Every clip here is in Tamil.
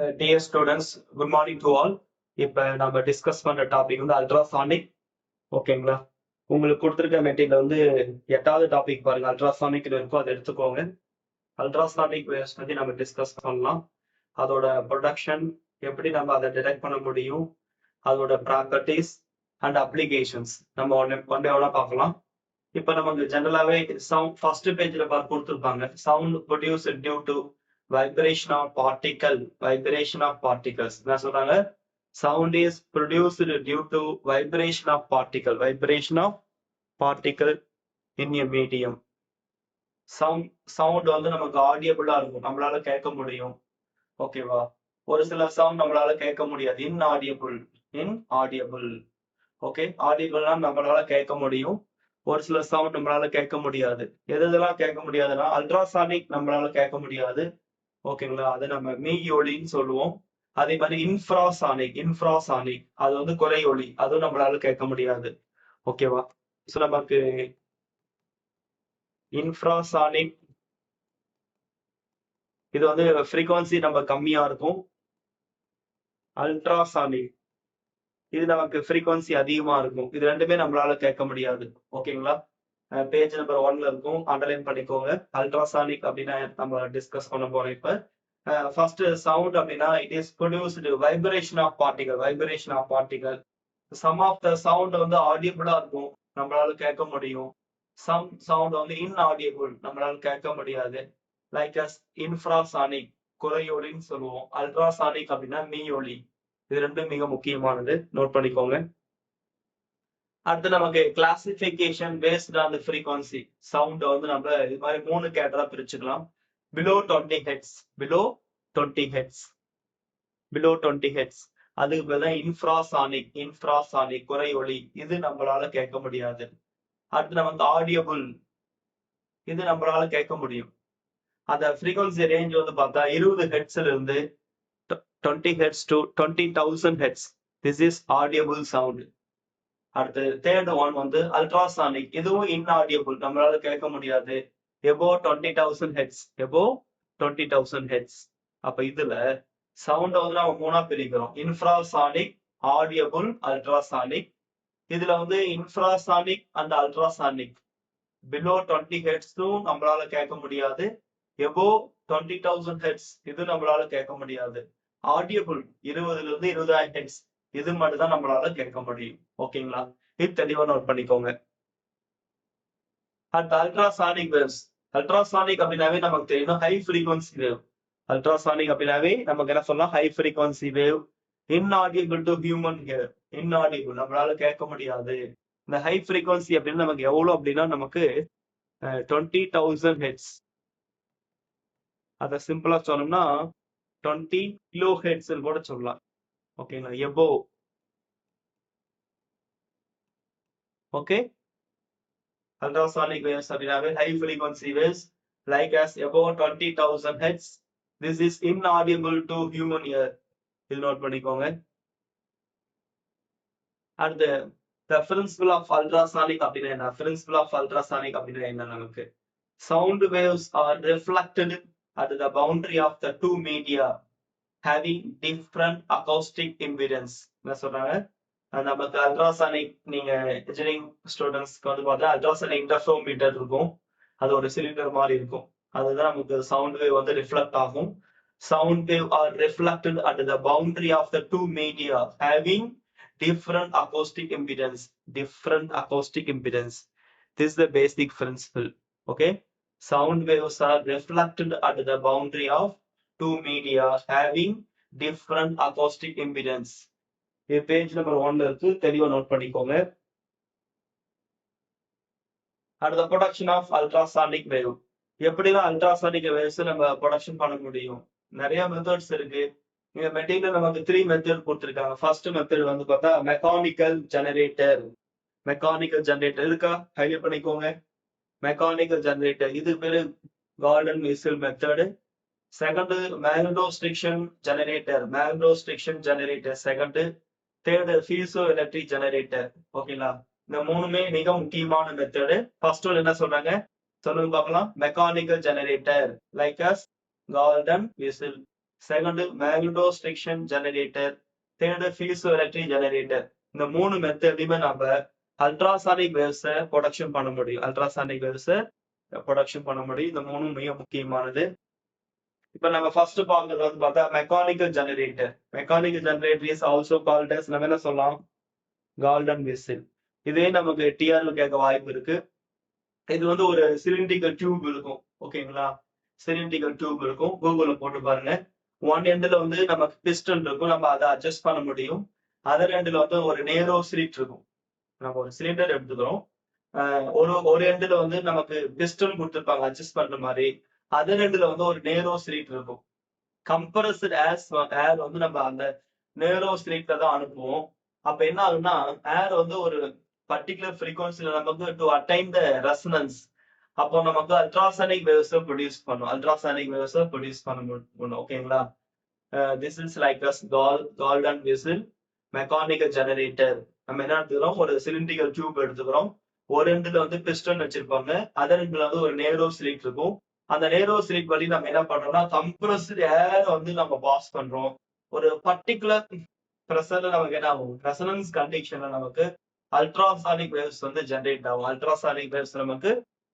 Dear students, good morning to all. இப்போ நம்ம டிஸ்கஸ் பண்ற டாபிக் வந்து அல்ட்ராசானிக். ஓகேங்களா? உங்களுக்கு கொடுத்துருக்க மெட்டீரியல் வந்து 8வது டாபிக் பாருங்க. அல்ட்ராசானிக் இருக்கும், அதை எடுத்துக்கோங்க. அல்ட்ராசானிக் வேவ்ஸ் பத்தி நம்ம டிஸ்கஸ் பண்ணலாம். அதோட ப்ரொடக்ஷன், எப்படி நம்ம அதை டிடெக்ட் பண்ண முடியும், அதோட ப்ராப்பர்ட்டிஸ் அண்ட் அப்ளிகேஷன்ஸ் நம்ம ஒன்னே பார்க்கலாம். இப்போ நமக்கு ஜெனரலாவே சவுண்ட் ஃபர்ஸ்ட் பேஜ்ல கொடுத்துருப்பாங்க. Sound produce due to vibration of particles. என்ன சொல்றாங்க? Sound is produced due to vibration of particle in a medium. Sound வந்து நமக்கு ஆடியபிளா இருக்கும், நம்மளால கேட்க முடியும். ஓகேவா? ஒரு சில சவுண்ட் நம்மளால கேட்க முடியாது, inaudible. ஓகே, ஆடியபிள்னா நம்மளால கேட்க முடியும், ஒரு சில சவுண்ட் நம்மளால கேட்க முடியாது. எதெல்லாம் கேட்க முடியாதுன்னா அல்ட்ராசானிக் நம்மளால கேட்க முடியாது. ஓகேங்களா? அதை நம்ம மீ ஒலின்னு சொல்லுவோம். அதே மாதிரி இன்ஃப்ராசானிக் அது வந்து குறை ஒலி, அதுவும் நம்மளால கேட்க முடியாது. ஓகேவா? சோ நமக்கு இன்ஃப்ராசானிக் இது வந்து ஃப்ரீக்வன்சி நம்ம கம்மியா இருக்கும். அல்ட்ராசானிக் இது நமக்கு ஃப்ரீக்வன்சி அதிகமா இருக்கும். இது ரெண்டுமே நம்மளால கேட்க முடியாது. ஓகேங்களா? பேஜ் நம்பர் 1ல இருக்கும், அண்டர்லைன் பண்ணிக்கோங்க. அல்ட்ராசானிக் அப்படின்னா நம்ம டிஸ்கஸ் பண்ண போறோம். இப்ப ஃபர்ஸ்ட் சவுண்ட் அப்படின்னா it is produced vibration of particle. Some of the sound வந்து ஆடியபிளா இருக்கும், நம்மளால கேட்க முடியும். சம் சவுண்ட் வந்து இன்ஆடியபிள், நம்மளால கேட்க முடியாது. லைக் அஸ் இன்ஃப்ராசானிக் குறையொலின்னு சொல்லுவோம். அல்ட்ராசானிக் அப்படின்னா மீயொலி. இது ரெண்டும் மிக முக்கியமானது, நோட் பண்ணிக்கோங்க. அடுத்து நமக்கு classification based on the frequency. Sound வந்து நம்ம இது மாதிரி 3 கேட்டரா பிரிச்சுக்கலாம். below 20 ஹெர்ட்ஸ் அதுக்கு பதிலா இன்ஃப்ராசானிக் குறை ஒலி, இது நம்மளால கேட்க முடியாது. அடுத்து நமக்கு ஆடியபிள், இது நம்மளால கேட்க முடியும். அந்த ஃப்ரீக்வன்சி ரேஞ்ச் வந்து பார்த்தா 20 ஹெர்ட்ஸ்ல இருந்து 20 hertz to 20,000 hertz. This is audible sound. அடுத்து தேர்ட் ஒன் வந்து அல்ட்ராசானிக், இதுவும் இன்ஆடியபிள், நம்மளால கேட்க முடியாது. above 20,000 hertz. அப்ப இதுல சவுண்ட் வந்து நம்ம 3ஆ பிரிக்கிறோம். Infrasonic, audible, ultrasonic. இதுல வந்து இன்ஃப்ராசானிக் அண்ட் அல்ட்ராசானிக் below 20 ஹெர்ட்ஸும் நம்மளால கேட்க முடியாது. above 20,000 ஹெர்ட்ஸ் இது நம்மளால கேட்க முடியாது. ஆடியபிள் 20ல இருந்து 20,000 ஹெர்ட்ஸ் இது மட்டும் தான் நம்மளால கேட்க முடியும். ஓகேங்களா? இது தெளிவா நோட் பண்ணிக்கோங்க. அடுத்து அல்ட்ராசானிக் வேவ்ஸ். அல்ட்ராசானிக் அப்படின்னாவே நமக்கு தெரியும் ஹை ஃப்ரீக்வன்சி வேவ். அல்ட்ராசானிக் அப்படின்னாவே நமக்கு என்ன சொல்லலாம்? High frequency wave. Inaudible to human hear, inaudible, நம்மளால கேட்க முடியாது. இந்த ஹை ஃப்ரீக்வன்சி அப்படின்னு நமக்கு எவ்வளவு அப்படின்னா நமக்கு 20,000 ஹெர்ட்ஸ். அதை சிம்பிளா சொன்னோம்னா 20 கிலோ ஹெர்ட்ஸ் கூட சொல்லலாம். ஓகேங்களா? எபோவ். ஓகே, ultrasonic waves அப்படினாவே high frequency waves like as above 20,000 hertz. This is inaudible to human ear. இது நோட் பண்ணிக்கோங்க. அடுத்து the principle of ultrasonic அப்படின்னா என்ன? Principle of ultrasonic அப்படின்னா என்ன? நமக்கு sound waves are reflected at the boundary of the two media having different acoustic impedance. என்ன சொல்றாங்க? நமக்கு அல்ட்ராசானிக், நீங்க இன்ஜினியரிங் ஸ்டூடெண்ட்ஸ்க்கு வந்து பார்த்தா அல்ட்ராசானிக் இன்டர்ஃபெரோமீட்டர் இருக்கும். அது ஒரு சிலிண்டர் மாதிரி இருக்கும். அதுதான் நமக்கு சவுண்ட் வேவ் வந்து ரிஃப்ளெக்ட் ஆகும். Sound wave are reflected at the boundary of the two media having different acoustic impedance. This is the basic principle. Okay, sound waves are reflected at the boundary of two media having different acoustic impedance. இது பேஜ் நம்பர் 1ல இருக்கு, தெளிவா நோட் பண்ணிக்கோங்க. அடுத்த ப்ரொடக்ஷன் ஆஃப் அல்ட்ராசானிக் வேவ். எப்படிலாம் அல்ட்ராசானிக் வேவ்ஸ் நம்ம ப்ரொடக்ஷன் பண்ண முடியும்? நிறைய மெத்தட்ஸ் இருக்கு. இந்த மெட்டீரியல் நமக்கு 3 மெத்தட் கொடுத்துருக்காங்க. ஃபர்ஸ்ட் மெத்தட் வந்து பார்த்தா மெக்கானிக்கல் ஜெனரேட்டர். இருக்கா? ஹைலைட் பண்ணிக்கோங்க. மெக்கானிக்கல் ஜெனரேட்டர், இது பேரு Galton whistle method. Second magnetostriction generator second. Third piezo electric generator. ஓகேங்களா? இந்த 3மே மிக முக்கியமான மெத்தடு. ஃபர்ஸ்ட் ஒன் என்ன சொல்றாங்க சொல்லுங்க பார்க்கலாம். Mechanical generator like as Galton whistle. Second magnetostriction generator, third piezo electric generator. இந்த 3 மெத்தட்லயுமே நம்ம அல்ட்ராசானிக் வேவ்ஸை ப்ரொடக்ஷன் பண்ண முடியும். அல்ட்ராசானிக் வேவ்ஸை ப்ரொடக்ஷன் பண்ண முடியும். இந்த 3 மிக முக்கியமானது. இப்ப நம்ம ஃபர்ஸ்ட் பார்க்கறது வந்து பார்த்தா mechanical generator. Mechanical generator is also called as, நம்ம என்ன சொல்லலாம், கால்டன் விசில். இதே நமக்கு டிஆர்ல கேட்க வாய்ப்பு இருக்கு. இது வந்து ஒரு சிலிண்ட்ரிக்கல் டியூப் இருக்கும். ஓகேங்களா, சிலிண்ட்ரிக்கல் டியூப் இருக்கும். கூகுள்ல போட்டு பாருங்க. ஒன் எண்ட்ல வந்து நமக்கு பிஸ்டன் இருக்கும், நம்ம அதை அட்ஜஸ்ட் பண்ண முடியும். அதர் எண்ட்ல வந்து ஒரு நேரோ ஸ்லிட் இருக்கும். நம்ம ஒரு சிலிண்டர் எடுத்துக்கிறோம், ஒரு ஒரு எண்ட்ல வந்து நமக்கு பிஸ்டன் கொடுத்துருப்பாங்க அட்ஜஸ்ட் பண்ற மாதிரி. அதர் எண்ட்ல வந்து ஒரு நேரோ ஸ்லிட் இருக்கும். கம்ப்ரஸ்ட் ஏர் வந்து நம்ம அந்த நேரோ ஸ்லிட்ல தான் அனுப்புவோம். அப்ப என்ன ஆகும்னா, ஏர் வந்து ஒரு பர்டிகுலர் ஃப்ரீக்வன்சில நமக்கு டு அட்டைன் த ரெசனன்ஸ், அப்போ நமக்கு அல்ட்ராசானிக் வேவ்ஸ் ப்ரொடியூஸ் பண்ணும். அல்ட்ராசானிக் வேவ்ஸ் ப்ரொடியூஸ் பண்ண முடியும். ஓகேங்களா, this is like as Galton whistle mechanical generator. நம்ம என்ன எடுத்துக்கிறோம், ஒரு சிலிண்ட்ரிக்கல் டியூப் எடுத்துக்கிறோம். ஒரு எண்ட்ல வந்து பிஸ்டன் வச்சிருப்பாங்க, அதர் எண்ட்ல வந்து ஒரு நேரோ ஸ்லிட் இருக்கும். அந்த நேரோ ஸ்லிட் வழி நம்ம என்ன பண்றோம்னா, கம்ப்ரஸ்டு ஏர் வந்து நம்ம பாஸ் பண்றோம். ஒரு பர்டிகுலர் பிரஷர்ல நமக்கு என்ன ஆகும், ரெசனன்ஸ் கண்டிஷன்ல நமக்கு அல்ட்ராசானிக் வேவ்ஸ் வந்து ஜெனரேட் ஆகும். அல்ட்ராசானிக் வேவ்ஸ் நமக்கு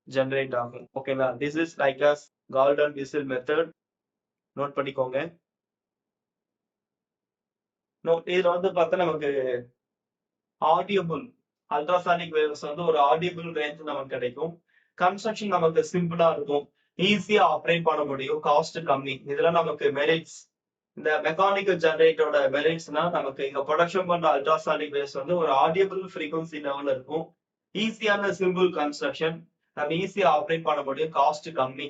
ஜெனரேட் ஆகும். ஓகேங்களா, this is like as Galton whistle method. Note பண்ணிக்கோங்க. இதுல வந்து பார்த்தா நமக்கு ஆடியபிள் அல்ட்ராசானிக் வேவ்ஸ் வந்து ஒரு ஆடியபிள் ரேஞ்ச் நமக்கு கிடைக்கும். கன்ஸ்ட்ரக்ஷன் நமக்கு சிம்பிளா இருக்கும், ஈஸியா ஆப்ரேட் பண்ண முடியும், காஸ்ட் கம்மி. இதெல்லாம் நமக்கு மெரிட்ஸ். இந்த மெக்கானிக்கல் ஜெனரேட்டரோட மெரிட்ஸ்னா, நமக்கு இங்க ப்ரொடக்ஷன் பண்ற அல்ட்ராசானிக் வேவ்ஸ் வந்து ஒரு ஆடியபிள் ஃப்ரீக்வன்சி லெவல்ல இருக்கும். ஈஸியான சிம்பிள் கன்ஸ்ட்ரக்ஷன், நம்ம ஈஸியா ஆப்ரேட் பண்ண முடியும், காஸ்ட் கம்மி.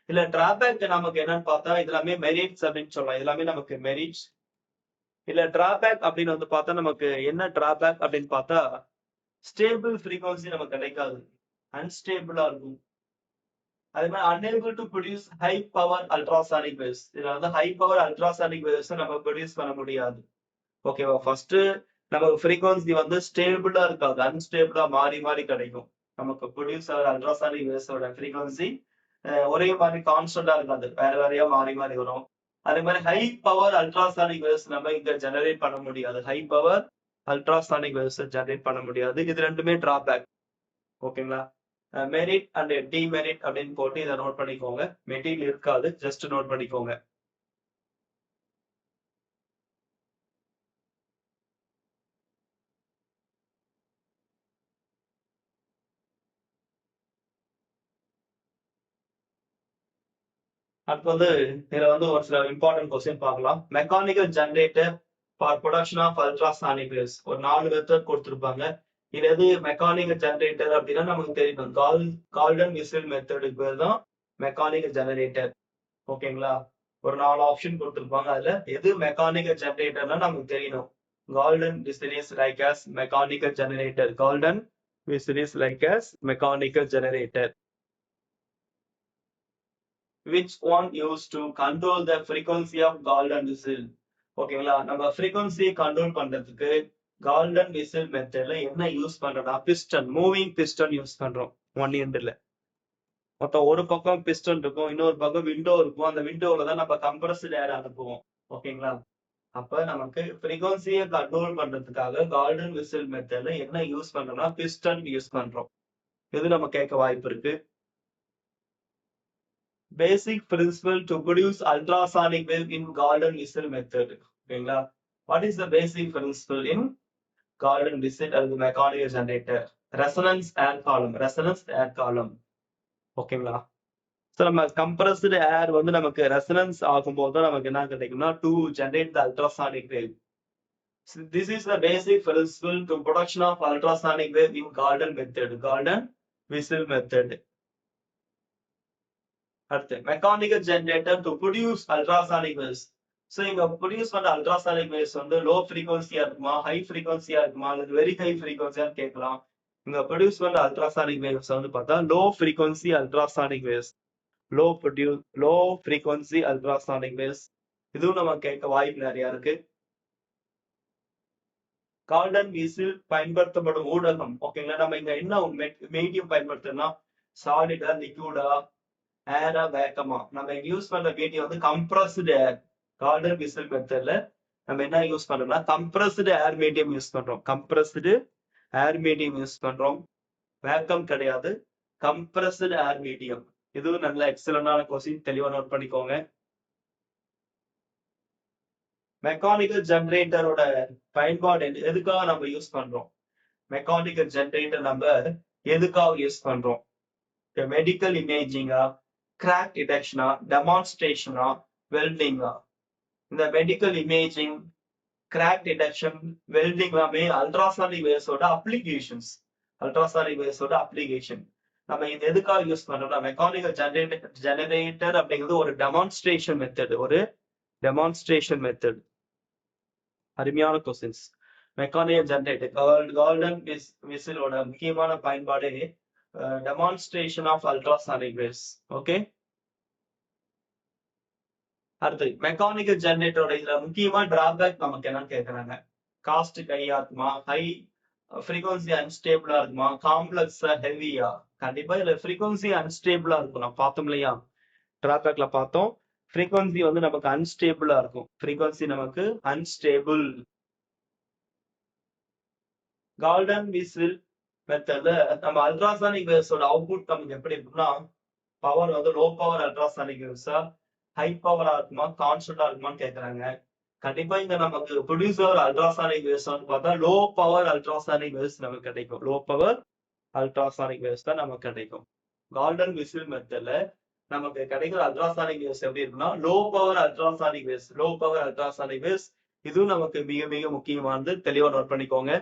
இல்ல டிராபேக் நமக்கு என்னன்னு பார்த்தா, இதெல்லாமே மெரிட்ஸ் அப்படின்னு சொல்லலாம். இதெல்லாமே நமக்கு மெரிட்ஸ். இல்ல டிராபேக் அப்படின்னு வந்து பார்த்தா, நமக்கு என்ன டிராபேக் அப்படின்னு பார்த்தா, ஸ்டேபிள் ஃப்ரீக்வன்சி நமக்கு கிடைக்காது, அன்ஸ்டேபிளா இருக்கும். அதே மாதிரி unable to produce high power ultrasonic waves. இதுல வந்து ஹை பவர் அல்ட்ராசானிக் வேவ்ஸ் நம்ம ப்ரொடியூஸ் பண்ண முடியாது. ஓகேவா, ஃபர்ஸ்ட் நமக்கு ஃப்ரீக்வன்சி வந்து ஸ்டேபிளா இருக்காது, அன்ஸ்டேபிளா மாறி மாறி கிடைக்கும். நமக்கு ப்ரொடியூஸ் ஆகிற அல்ட்ராசானிக் வேவ்ஸோட ஃப்ரீக்வன்சி ஒரே மாதிரி கான்ஸ்டன்டா இருக்காது, வேற வேறையா மாறி மாறி வரும். அதே மாதிரி ஹை பவர் அல்ட்ராசானிக் வேவ்ஸ் நம்ம இங்க ஜெனரேட் பண்ண முடியாது. High power ultrasonic waves generate பண்ண முடியாது. இது ரெண்டுமே டிராபேக். ஓகேங்களா, மெரிட் அண்ட் டிமெரிட் அப்படின்னு போட்டு இதை நோட் பண்ணிக்கோங்க. மெட்டீரியல் இருக்காது, ஜஸ்ட் நோட் பண்ணிக்கோங்க. அடுத்து வந்து இதுல வந்து ஒரு சில இம்பார்ட்டன்ட் கொஸ்டின் பார்க்கலாம். Mechanical generator for production of ultrasonic waves ஒரு 4 மெத்தட் கொடுத்திருப்பாங்க. இது எது மெக்கானிக்கல் ஜெனரேட்டர் அப்படின்னா நமக்கு தெரியும், கால்டன் விசில் மெத்தடுக்கு பேர் தான் மெக்கானிக்கல் ஜெனரேட்டர். ஓகேங்களா, ஒரு 4 ஆப்ஷன் கொடுத்திருப்பாங்க. அதுல எது மெக்கானிக்கல் ஜெனரேட்டர்னா நமக்கு தெரியணும். Galton whistle is like as mechanical generator. Galton whistle is like as mechanical generator. which one used to control the frequency of golden whistle. ஓகேங்களா, நம்ம frequency கண்ட்ரோல் பண்றதுக்கு golden whistle மெத்தட்ல என்ன யூஸ் பண்றோம்னா, பிஸ்டன், மூவிங் பிஸ்டன் யூஸ் பண்றோம். ஒன் எண்ட்ல மொத்தம் ஒரு பக்கம் பிஸ்டன் இருக்கும், இன்னொரு பக்கம் விண்டோ இருக்கும். அந்த விண்டோல தான் நம்ம கம்ப்ரஸ்ட் ஏர் அனுப்புவோம். ஓகேங்களா, அப்ப நமக்கு frequency-ய கண்ட்ரோல் பண்றதுக்காக கால்டன் விசில் மெத்தட்ல என்ன யூஸ் பண்றோம்னா, பிஸ்டன் யூஸ் பண்றோம். இது நம்ம கேட்க வாய்ப்பு இருக்கு. Basic principle to produce ultrasonic wave in golden whistle method. ஓகேங்களா, what is the basic principle in golden whistle அல்லது mechanical generator? Resonance air column, resonance air column. ஓகேங்களா, so நம்ம compressed air வந்து நமக்கு resonance ஆகும்போது தான் நமக்கு என்ன கிடைக்கும்னா, to generate the ultrasonic wave. So this is the basic principle to production of ultrasonic wave in golden method, golden whistle method. அடுத்து mechanical generator to produce ultrasonic waves. So இங்க ப்ரொடியூஸ் பண்ற அல்ட்ராசானிக் வேவ்ஸ் வந்து லோ ஃப்ரீக்வன்சியா இருக்குமா, ஹை ஃப்ரீக்வன்சியா இருக்குமா, அல்லது வெரி ஹை ஃப்ரீக்வன்சியான்னு கேட்கலாம். இங்க ப்ரொடியூஸ் பண்ற அல்ட்ராசானிக் வேவ்ஸ் வந்து பார்த்தா low frequency ultrasonic waves, low frequency ultrasonic waves. இதுவும் நம்ம கேட்க வாய்ப்பு நிறைய இருக்கு. கால்டன் வீசில் பயன்படுத்தப்படும் ஊடகம். ஓகேங்களா, நம்ம இங்க என்ன மீடியம் பயன்படுத்தணும்னா, சாலிடா, லிக்விடா, ஏரா வேக்கமா. நம்ம யூஸ் பண்ற மீடியம் வந்து கம்ப்ரஸ்டு ஏர். கார்டன் விசில் மெத்தட்ல நம்ம என்ன யூஸ் பண்றோம்னா கம்ப்ரஸ்டு ஏர் மீடியம் யூஸ் பண்றோம். கம்ப்ரஸ்டு ஏர் மீடியம் யூஸ் பண்றோம். வேக்கம் கிடையாது. கம்ப்ரஸ்டு ஏர் மீடியம். இதுவும் நல்ல எக்ஸலண்டான கொஸ்டின். தெளிவா நோட் பண்ணிக்கோங்க. மெக்கானிக்கல் ஜெனரேட்டரோட பயன்பாடு எதுக்காக நம்ம யூஸ் பண்றோம்? மெக்கானிக்கல் ஜெனரேட்டர் நம்ம எதுக்காக யூஸ் பண்றோம்? மெடிக்கல் இமேஜிங்கா, கிராக் டிடெக்ஷனா, டெமான்ஸ்ட்ரேஷனா, வெல்டிங்கா? இந்த medical imaging, crack detection, welding எல்லாமே அல்ட்ராசானிக் வேவ்ஸோட அப்ளிகேஷன்ஸ். அல்ட்ராசானிக் வேவ்ஸோட அப்ளிகேஷன். நம்ம இது எதுக்காக யூஸ் பண்றோம்னா மெக்கானிக்கல் ஜெனரேட்டர் அப்படிங்கிறது ஒரு டெமான்ஸ்ட்ரேஷன் மெத்தட். ஒரு டெமான்ஸ்ட்ரேஷன் மெத்தட். அருமையான கொஸ்டின்ஸ். மெக்கானிக்கல் ஜெனரேட்டர் கார்டன் விசிலோட முக்கியமான பயன்பாடு demonstration of ultrasonic waves. Okay. அடுத்து மெக்கானிக்கல் ஜெனரேட்டரோட இதுல முக்கியமா டிராபேக் நமக்கு என்னன்னு கேக்குறாங்க. காஸ்ட் கையா இருக்குமா, ஹை ஃப்ரீக்வன்சி அன்ஸ்டேபிளா இருக்குமா, காம்ப்ளெக்ஸா ஹெவியா? கண்டிப்பா இதுல ஃப்ரீக்வன்சி அன்ஸ்டேபிளா இருக்கும். நான் பார்த்தோம் இல்லையா, டிராபேக்ல பார்த்தோம். ஃப்ரீக்வன்சி வந்து நமக்கு அன்ஸ்டேபிளா இருக்கும். ஃப்ரீக்வன்சி நமக்கு அன்ஸ்டேபிள். கார்டன் விசில் மெத்தட்ல நம்ம அல்ட்ராசானிக் வேவ்ஸோட அவுட்புட் நமக்கு எப்படி இருக்கும்னா பவர் வந்து லோ பவர் அல்ட்ராசானிக் வேவ்ஸா, ஹை பவரா இருக்குமா, கான்ஸ்டன்டா இருக்குமான்னு கேக்குறாங்க. கண்டிப்பா இங்க நமக்கு ப்ரொடியூசர் அல்ட்ராசானிக் வேவ்ஸ் பார்த்தா லோ பவர் அல்ட்ராசானிக் வேவ்ஸ் நமக்கு கிடைக்கும். லோ பவர் அல்ட்ராசானிக் வேவ்ஸ் தான் நமக்கு கிடைக்கும். கார்டன் விசில் மெத்தட்ல நமக்கு கிடைக்கிற அல்ட்ராசானிக் வேவ்ஸ் எப்படி இருக்குன்னா low power ultrasonic waves. Low power ultrasonic waves இதுவும் நமக்கு மிக மிக முக்கியமானது. தெளிவா நோட் பண்ணிக்கோங்க.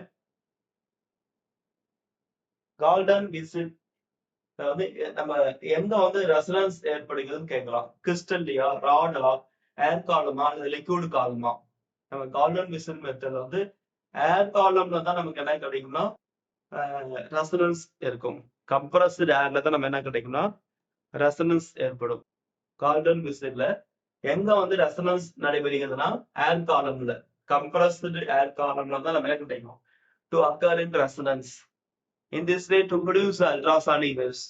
கார்டன் விசில் வந்து நம்ம எங்க வந்து ரெசனன்ஸ் ஏற்படுகிறதுன்னு கேட்கலாம். கிறிஸ்டல்லையா, ராடா, ஏர் காலமா, லிக்விட் காலமா? நம்ம கார்டன் விசில் மெத்தட்ல வந்து ஏர் காலம்ல தான் நமக்கு என்ன கிடைக்கும்னா ரெசனன்ஸ் இருக்கும். கம்ப்ரஸ்டு ஏர்ல தான் நம்ம என்ன கிடைக்கும்னா ரெசனன்ஸ் ஏற்படும். கார்டன் விசில்ல எங்க வந்து ரெசனன்ஸ் நடைபெறுகிறதுனா ஏர் காலம்ல. கம்ப்ரஸ்டு ஏர் காலம்ல தான் நம்ம என்ன கிடைக்கும் to occur in resonance. In this way to produce ultrasonic waves.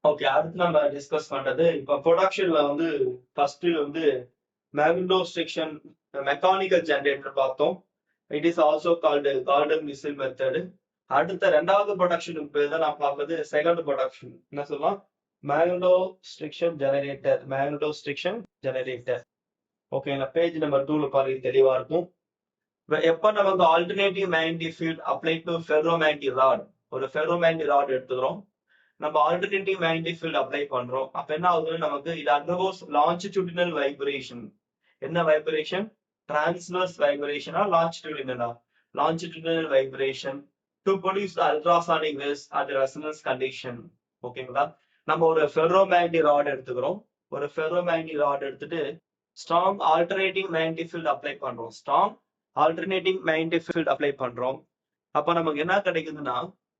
Okay, அடுத்து நம்ம டிஸ்கஸ் பண்றது இப்ப ப்ரொடக்ஷன்ல வந்து ஃபர்ஸ்ட் வந்து மேக்னடோஸ்ட்ரிக்ஷன் மெக்கானிக்கல் ஜெனரேட்டர் பார்த்தோம். It is also called garden whistle method. அடுத்த ரெண்டாவது ப்ரொடக்ஷனுக்கு பேர் தான் நான் பார்ப்பது செகண்ட் ப்ரொடக்ஷன். என்ன சொல்லலாம்? Magnetostriction generator. Magnetostriction generator. Okay, page number 2ல பாருங்க, தெளிவா இருக்கும். எப்ப நமக்கு alternative magnetic field apply to ferromagnetic rod, ஒரு ஃபெரோமேக்னெட்டிக் ராட் எடுத்துக்கிறோம். நம்ம ஆல்டர்னேட்டிவ் மேக்னெட்டிக் ஃபீல்ட் அப்ளை பண்றோம். அப்ப என்ன ஆகுதுன்னா நமக்கு இது அண்டர்கோஸ் லாஞ்சிடியூடினல் வைப்ரேஷன். என்ன வைப்ரேஷன்? டிரான்ஸ்வர்ஸ் வைப்ரேஷனா, லாஞ்சிடியூடினலா? Longitudinal vibration to produce ultrasonic waves at resonance condition. ஓகேங்களா? நம்ம ஒரு ஃபெரோமேக்னெட்டிக் ராட் எடுத்துக்கிறோம். ஒரு ஃபெரோமேக்னெட்டிக் ராட் எடுத்துட்டு strong alternating magnetic field apply பண்றோம். Strong alternating magnetic field apply பண்றோம். அப்ப நமக்கு என்ன கிடைக்குதுன்னா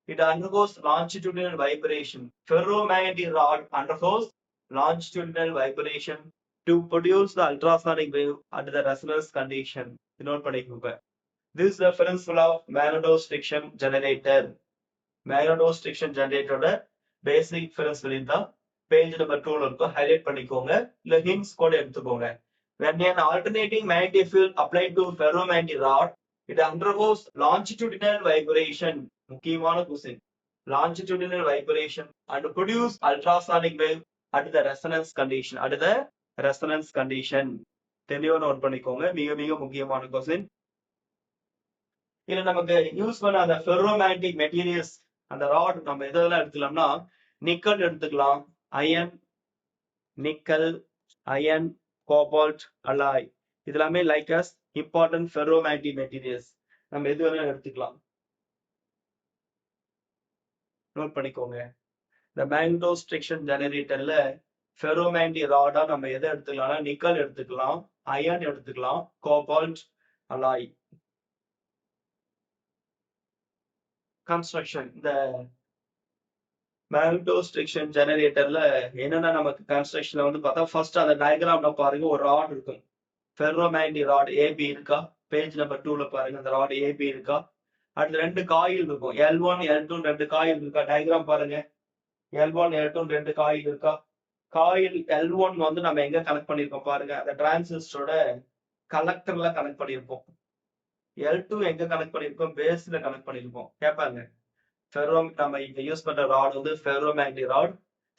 it undergoes longitudinal vibration. Ferromagnetic rod undergoes longitudinal vibration to produce the ultrasonic wave at the resonance condition. Note பண்ணிக்கோங்க. This is the principle of magnetostriction generator. Magnetostriction generator ஓட basic principle தான் பேஜ் நம்பர் 2ல இருக்கும். ஹைலைட் பண்ணிக்கோங்க. இல்ல ஹிண்ட்ஸ் கூட எடுத்துக்கோங்க. When an alternating magnetic field applied to ferromagnetic rod, it undergoes longitudinal vibration. முக்கியமான question. Longitudinal vibration and produce ultrasonic wave at the resonance condition. At the resonance condition. தெளிவா நோட் பண்ணிக்கோங்க. மிக மிக முக்கியமான கொஸ்டின். இதுல நமக்கு யூஸ் பண்ண அந்த ஃபெரோமேக்னெட்டிக் மெட்டீரியல்ஸ், அந்த ராட் நம்ம எதெல்லாம் எடுத்துக்கலாம்னா நிக்கல் எடுத்துக்கலாம், iron, nickel, iron, cobalt, alloy. இது எல்லாமே like as important ferromagnetic materials. நம்ம எது வேணாலும் எடுத்துக்கலாம். நோட் பண்ணிக்கோங்க. இந்த மேக்னடோஸ்ட்ரிக்ஷன் ஜெனரேட்டர்ல ஃபெரோமேக்னெட்டிக் ராடா நம்ம எதை எடுத்துக்கலாம்னா நிக்கல் எடுத்துக்கலாம், அயன் எடுத்துக்கலாம், கோபால்ட், அலாய். கன்ஸ்ட்ரக்ஷன் இந்த மேக்னடோஸ்ட்ரிக்ஷன் ஜெனரேட்டர்ல என்னன்னா நமக்கு கன்ஸ்ட்ரக்ஷன்ல வந்து பார்த்தா ஃபர்ஸ்ட் அந்த டயக்ராம்ல பாருங்க, ஒரு ராட் இருக்கும். ஃபெரோமேக்னெட்டிக் ராட் ஏபி இருக்கா? பேஜ் நம்பர் 2ல பாருங்க, அந்த ராட் ஏபி இருக்கா? அடுத்து ரெண்டு காயில் இருக்கும், L1 L2 ரெண்டு காயில் இருக்கா? டயக்ராம் பாருங்க. L1 L2 ரெண்டு காயில் இருக்கா? காயில் L1 வந்து நம்ம எங்க கனெக்ட் பண்ணிருக்கோம் பாருங்க, அந்த டிரான்சிஸ்டரோட கலெக்டர்ல கனெக்ட் பண்ணிருக்கோம். L2 எங்க கனெக்ட் பண்ணிருக்கோம்? பேஸ்ல கனெக்ட் பண்ணிருக்கோம். கேட்பாங்க. நம்ம இங்க யூஸ் பண்ற ராட் வந்து ஃபெரோமேக்னெட்டிக் ராட்.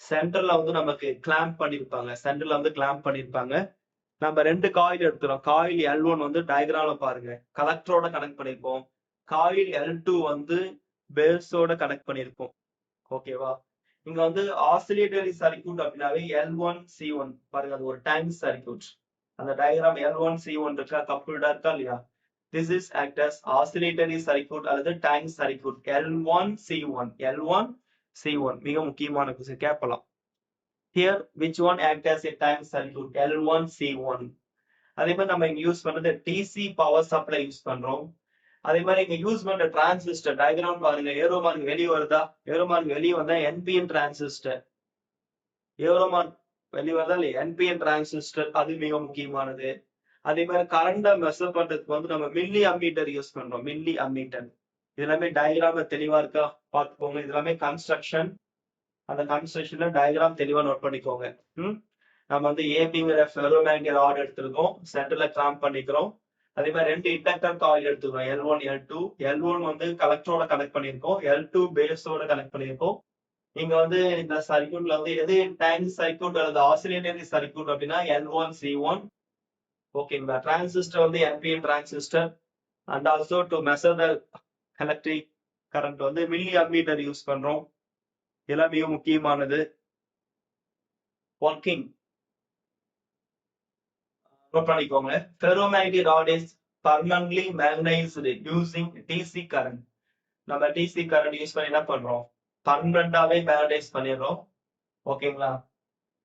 சென்டர்ல வந்து நமக்கு கிளாம்ப் பண்ணிருப்பாங்க. சென்டர்ல வந்து கிளாம்ப் பண்ணிருப்பாங்க. நம்ம ரெண்டு காயில் எடுத்துறோம். காயில் L1 வந்து டயக்ராம்ல பாருங்க, கலெக்டரோட கனெக்ட் பண்ணிருப்போம். காயில் L2 வந்து பேஸோட கனெக்ட் பண்ணிருப்போம். ஓகேவா? இங்க வந்து ஆசிலேட்டரி சர்க்யூட் அப்படின்னாவே L1 C1 பாருங்க, அது ஒரு டைம் சர்க்யூட். அந்த டயக்ராம் L1 C1 இருக்கா, கப்புள்டா இருக்கா இல்லையா? This is act as oscillatory circuit அல்லது time circuit. L1 C1 L1 C1 மிக முக்கியமான கொஸ்டின் கேட்கலாம். Here which one act as a time circuit? L1 C1. அதே மாதிரி நம்ம இங்க யூஸ் பண்றது DC பவர் சப்ளை யூஸ் பண்றோம். அதே மாதிரி இங்க யூஸ் பண்ற டிரான்சிஸ்டர் டயக்ராம் பாருங்க, ஏரோ மார்க் வெளியே வருதா? ஏரோ மார்க் வெளியே வந்தா NPN டிரான்சிஸ்டர். ஏரோ மார்க் வெளியே வருதா இல்லையா? NPN டிரான்சிஸ்டர், அது மிக முக்கியமானது. அதே மாதிரி கரண்ட மெஷர் பண்றதுக்கு வந்து நம்ம மில்லி அம்மீட்டர் யூஸ் பண்றோம். Milli ammeter. இது எல்லாமே டயக்ராம் தெளிவா இருக்கா பாத்துக்கோங்க. இது எல்லாமே கன்ஸ்ட்ரக்ஷன். அந்த கன்ஸ்ட்ரக்ஷன்ல டயக்ராம் தெளிவா நோட் பண்ணிக்கோங்க. நம்ம வந்து ஏபிங்கிற ஃபெரோமேக்னெட்டிக் ராட் எடுத்திருக்கோம், சென்டர்ல கிளாம்ப் பண்ணிக்கிறோம். அதே மாதிரி ரெண்டு இண்டக்டர் காயில் எடுத்துக்கிறோம், L1 L2. L1 வந்து கலெக்டரோட கனெக்ட் பண்ணியிருக்கோம், L2 பேஸோட கனெக்ட் பண்ணியிருக்கோம். இங்க வந்து இந்த சர்க்யூட்ல வந்து எது டைம் சர்க்யூட் அல்லது ஆசிலேட்டரி சர்க்யூட் அப்படின்னா L1 C1. ஓகேங்களா? டிரான்சிஸ்டர் வந்து NPN transistor. And also to measure the electric current வந்து மில்லி அம்மீட்டர் யூஸ் பண்றோம். இதெல்லாம் மிக முக்கியமானது. ஒர்க்கிங் நோட் பண்ணிக்கோங்க. Ferromagnetic rod is permanently magnetized using DC current. நம்ம DC கரண்ட் யூஸ் பண்ணி என்ன பண்றோம்? பர்மனண்டாவே மேக்னடைஸ் பண்ணிடுறோம். ஓகேங்களா?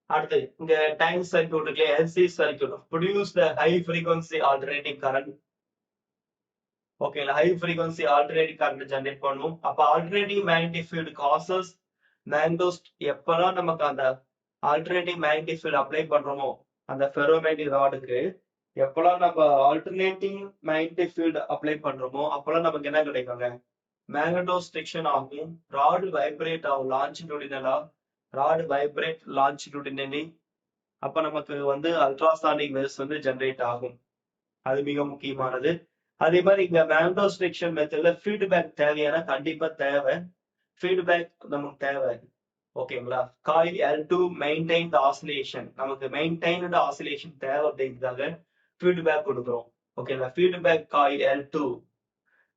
அடுத்து இங்க டைம் சர்க்யூட் இருக்கு, LC circuit. Produce the high frequency alternating current. ஓகேங்களா? High frequency alternating current generate பண்ணும். அப்ப ஆல்டர்னேட்டிங் மேக்னெட்டிக் ஃபீல்ட் காசஸ் மேக்னடோஸ்ட். எப்பெல்லாம் நமக்கு அந்த ஆல்டர்னேட்டிங் மேக்னெட்டிக் ஃபீல்ட் அப்ளை பண்றோமோ அந்த ஃபெரோமேக்னெட்டிக் ராடுக்கு, எப்பெல்லாம் நம்ம ஆல்டர்னேட்டிங் மேக்னெட்டிக் ஃபீல்ட் அப்ளை பண்றோமோ அப்பெல்லாம் நமக்கு என்ன கிடைக்குங்க? மேக்னடோஸ்ட்ரிக்ஷன் ஆகும். ராடு வைப்ரேட் ஆகும் லாஞ்சிடியூடினலா. Rod vibrate லாஞ்சிடியூடினலி. அப்ப நமக்கு வந்து அல்ட்ராசானிக் வேவ்ஸ் வந்து ஜெனரேட் ஆகும். அது மிக முக்கியமானது. அதே மாதிரி இங்க மேக்னடோஸ்ட்ரிக்ஷன் மெத்தட்ல ஃபீட்பேக் தேவையான கண்டிப்பா தேவை. ஃபீட்பேக் நமக்கு தேவை. ஓகேங்களா? Coil L2 maintain the oscillation. நமக்கு மெயின்டைன்டு ஆசிலேஷன் தேவை அப்படிங்கிறதுக்காக ஃபீட்பேக் கொடுக்குறோம். ஓகேங்களா? Feedback coil L2.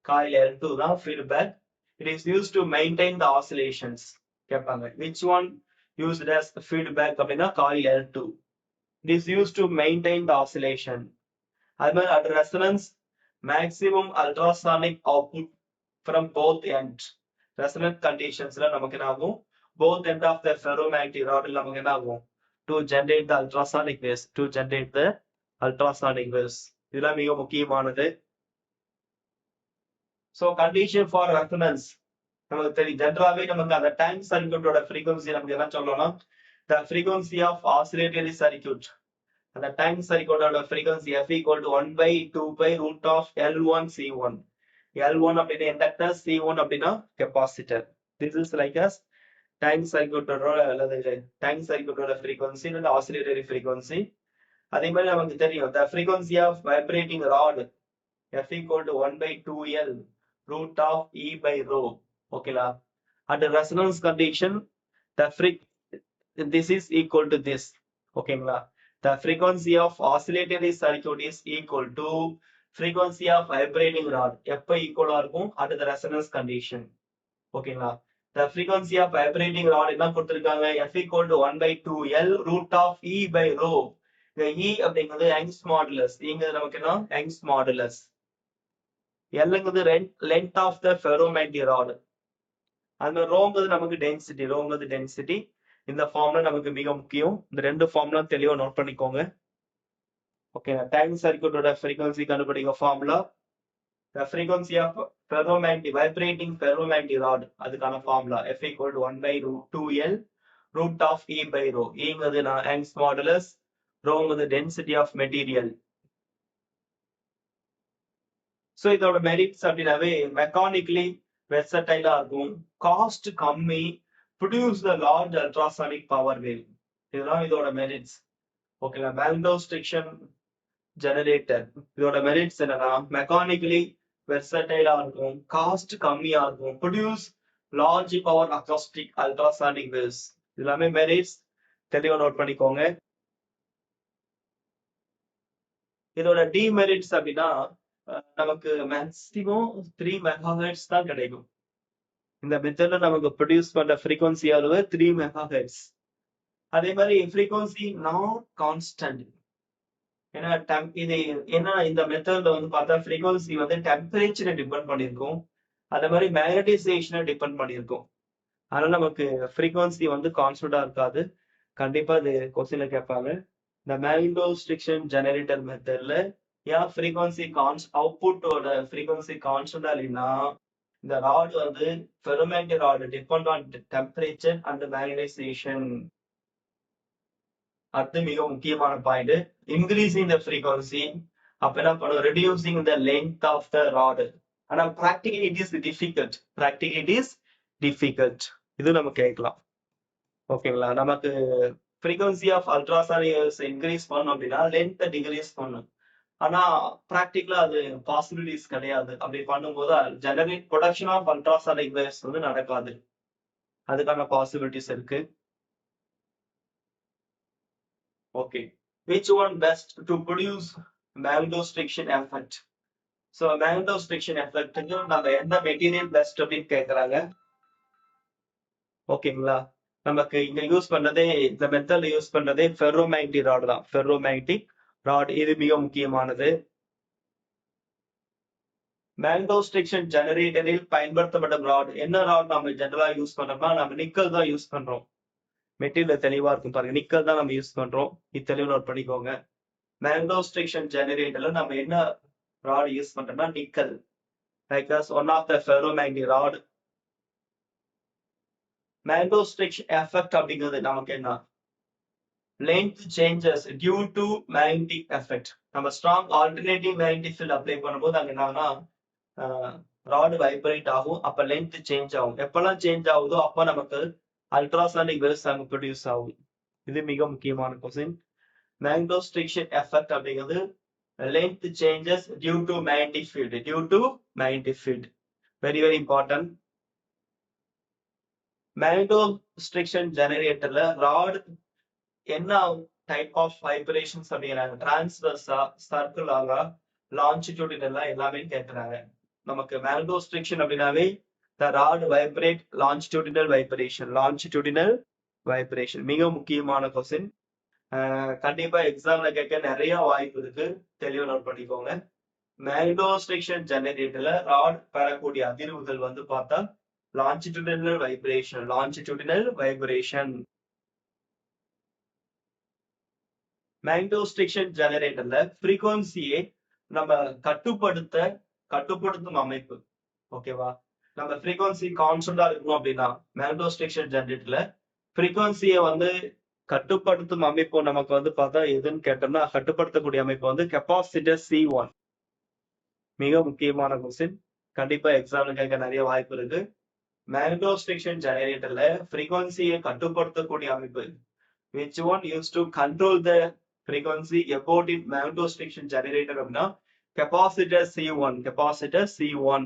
Coil L2 தான் feedback. It is used to maintain the oscillations. கேட்பாங்க. Which one used as feedback அப்படின்னா coil L2. It is used to maintain the oscillation. அது மாதிரி at resonance, maximum ultrasonic output from both ends. Resonance conditionsல நமக்கு என்ன ஆகும்? Both end of the ferromagnetic rod நமக்கு என்ன ஆகும்? To generate the ultrasonic waves. To generate the ultrasonic waves. இதெல்லாம் மிக முக்கியமானது. So condition for resonance நமக்கு தெரியும். ஜெனரலாவே நமக்கு அந்த டைம் சர்க்யூட்டோட ஃப்ரீக்வன்சி நமக்கு என்ன சொல்லணும்னா, the frequency of oscillatory circuit. அந்த டைம் சர்க்யூட்டோட frequency F equal to 1 by 2 by root of L1 C1. L1 அப்படின்னா இண்டக்டர், C1 அப்படின்னா capacitor. This is like as time சர்க்யூட்டோட அல்லது டைம் சர்க்யூட்டோட ஃப்ரீக்வன்சி அல்லது ஆசிலேட்டரி ஃப்ரீக்வன்சி. அதே மாதிரி நமக்கு தெரியும் the frequency of vibrating rod F equal to 1 by 2L root of E by rho. ஓகேலா? At the resonance condition, this is equal to this. ஓகேங்களா? The frequency of oscillatory circuit is equal to frequency of vibrating rod. எப்ப ஈக்குவலா இருக்கும்? At the resonance condition. ஓகேங்களா? The frequency of vibrating rod என்ன கொடுத்திருக்காங்க? F equal to 1 by 2L root of E by rho. இந்த E அப்படிங்கிறது Young's modulus. இங்கிறது நமக்கு என்ன? Young's modulus. Lங்கிறது length of the ferromagnetic rod. அந்த ரோங்கிறது நமக்கு டென்சிட்டி. ரோங்கிறது டென்சிட்டி. இந்த ஃபார்முலா நமக்கு மிக முக்கியம். இந்த ரெண்டு ஃபார்முலா தெளிவா நோட் பண்ணிக்கோங்க. ஓகே, டைம் சர்க்யூட்டோட ஃப்ரீக்வன்சி கண்டுபிடிக்க formula the frequency of ferromagnetic vibrating ferromagnetic rod, அதுக்கான formula F equal to 1 by 2L root of E by rho. ங்கிறது Young's modulus, ரோங்கிறது density of material. So இதோட மெரிட்ஸ் அப்படின்னாவே மெக்கானிக்கலி வெர்சடைலா இருக்கும், காஸ்ட் கம்மி, produce the large ultrasonic power wave. இதெல்லாம் இதோட மெரிட்ஸ். ஓகேங்களா? மேக்னடோ ஸ்ட்ரிக்ஷன் ஜெனரேட்டர் இதோட மெரிட்ஸ் என்னன்னா மெக்கானிக்கலி வெர்சடைலா இருக்கும், காஸ்ட் கம்மியா இருக்கும், produce large power acoustic ultrasonic waves. எல்லாமே மெரிட்ஸ், தெளிவா நோட் பண்ணிக்கோங்க. இதோட டிமெரிட்ஸ் அப்படின்னா நமக்கு மேக்சிமம் 3 மெகாஹெர்ட்ஸ் தான் கிடைக்கும். இந்த மெத்தட்ல நமக்கு ப்ரொடியூஸ் பண்ற ஃப்ரீக்வன்சி அளவு 3 மெகாஹெர்ட்ஸ். அதே மாதிரி ஃப்ரீக்வன்சி நாட் கான்ஸ்டன்ட். ஏன்னா இது என்ன, இந்த மெத்தட்ல வந்து பார்த்தா ஃப்ரீக்வன்சி வந்து டெம்பரேச்சரை டிபெண்ட் பண்ணியிருக்கும், அதே மாதிரி மேக்னடைசேஷனை டிபெண்ட் பண்ணியிருக்கும். அதனால நமக்கு ஃப்ரீக்வன்சி வந்து கான்ஸ்டன்டா இருக்காது. கண்டிப்பா இது கொஸ்டின்ல கேட்பாங்க. இந்த மேக்னடோ ஸ்ட்ரிக்ஷன் ஜெனரேட்டர் மெத்தட்ல ஏன் ஃப்ரீக்வன்சி அவுட்புட்டோட ஃப்ரீக்வன்சி கான்ஸ்டன்டா இல்லைன்னா இந்த ராட் வந்து ferromagnetic rod depend on temperature and magnetization. அது மிக முக்கியமான பாயிண்ட். இன்க்ரீசிங் த ஃப்ரீக்வன்சி அப்ப என்ன பண்ணும், reducing the length of the rod. ஆனா practically it is difficult. Practically it is difficult. இது நம்ம கேட்கலாம். ஓகேங்களா? நமக்கு ஃப்ரீக்வன்சி ஆஃப் அல்ட்ராசானிக் இன்க்ரீஸ் பண்ணணும் அப்படின்னா லென்த் டிக்ரீஸ் பண்ணும். ஆனா ப்ராக்டிகலா அது பாசிபிலிட்டிஸ் கிடையாது. அப்படி பண்ணும்போது generate production of ultrasonic waves வந்து நடக்காது. அதுக்கான பாசிபிலிட்டிஸ் இருக்கு. Okay, which one best to produce magnetostriction effect? So magnetostriction எஃபெக்ட்டுக்கு நம்ம எந்த மெட்டீரியல் பெஸ்ட் அப்படின்னு கேட்கறாங்க. ஓகேங்களா? நமக்கு இங்க யூஸ் பண்றதே, இந்த மெத்தட்ல யூஸ் பண்றதே ஃபெரோமேக்னெட்டிக் ராட் தான். ஃபெரோமேக்னெட்டிக் ராட் இது மிக முக்கியமானது. மேக்னடோ ஸ்ட்ரிக்ஷன் ஜெனரேட்டரில் பயன்படுத்தப்படும் ராட் என்ன ராட் நம்ம ஜெனரலா யூஸ் பண்றோம்னா நம்ம நிக்கல் தான் யூஸ் பண்றோம். மெட்டீரியல் தெளிவா இருக்கும் பாருங்க, நிக்கல் தான் நம்ம யூஸ் பண்றோம். இது தெளிவு நோட் பண்ணிக்கோங்க. மேக்னடோ ஸ்ட்ரிக்ஷன் ஜெனரேட்டர்ல நம்ம என்ன ராட் யூஸ் பண்றோம்னா nickel. Like one of the ferromagnetic rod. Magnetostriction effect அப்படிங்கிறது நமக்கு என்ன, length changes due to magnetic effect. நம்ம strong alternative magnetic field apply பண்ணும்போது அங்க என்னன்னா ராட் வைப்ரேட் ஆகும், அப்ப லென்த் சேஞ்ச் ஆகும். எப்பெல்லாம் சேஞ்ச் ஆகுதோ அப்ப நமக்கு அல்ட்ராசானிக் வேவ்ஸ் அங்க ப்ரொடியூஸ் ஆகும். இது மிக முக்கியமான கொஸ்டின். மேக்னடோ ஸ்ட்ரிக்ஷன் எஃபெக்ட் அப்படிங்கிறது length changes due to magnetic field. Due to magnetic field. Very very important. Magnetostriction ஜெனரேட்டர்ல ராட் என்ன டைப் ஆஃப் வைப்ரேஷன்ஸ் அப்படிங்கிறாங்க. டிரான்ஸ்வர்ஸா, சர்க்குலரா, லாஞ்சிடியூடினலா எல்லாமே கேட்கறாங்க. நமக்கு மேக்னடோ ஸ்ட்ரிக்ஷன் அப்படின்னாவே the rod vibrate longitudinal vibration. longitudinal vibration மிக முக்கியமான கொஸ்டின். கண்டிப்பா எக்ஸாம்ல கேட்க நிறைய வாய்ப்பு இருக்கு, தெளிவா நோட் பண்ணிக்கோங்க. மேக்னடோ ஸ்ட்ரிக்ஷன் ஜெனரேட்டர்ல ராட் பெறக்கூடிய அதிர்வுகள் வந்து பார்த்தா longitudinal vibration. longitudinal vibration. மேக்னடோ striction ஜெனரேட்டர்ல ஃப்ரீக்வன்சியை நம்ம கட்டுப்படுத்தும் அமைப்பு. ஓகேவா? நம்ம ஃப்ரீக்வன்சி கான்ஸ்டன்டா இருக்கணும் அப்படின்னா மேக்னடோ ஸ்ட்ரிக்ஷன் ஜெனரேட்டர்ல ஃப்ரீக்வன்சியை வந்து கட்டுப்படுத்தும் அமைப்பு நமக்கு வந்து பார்த்தா எதுன்னு கேட்டோம்னா கட்டுப்படுத்தக்கூடிய அமைப்பு வந்து கெப்பாசிட்டர் C1. மிக முக்கியமான கொஸ்டின், கண்டிப்பா எக்ஸாம்ல கேட்க நிறைய வாய்ப்பு இருக்கு. மேக்னடோ ஸ்ட்ரிக்ஷன் ஜெனரேட்டர்ல ஃப்ரீக்வன்சியை கட்டுப்படுத்தக்கூடிய அமைப்பு which one used to control the frequency about in magnetostriction generator அப்படின்னா கெப்பாசிட்டர் C1. Capacitor C1.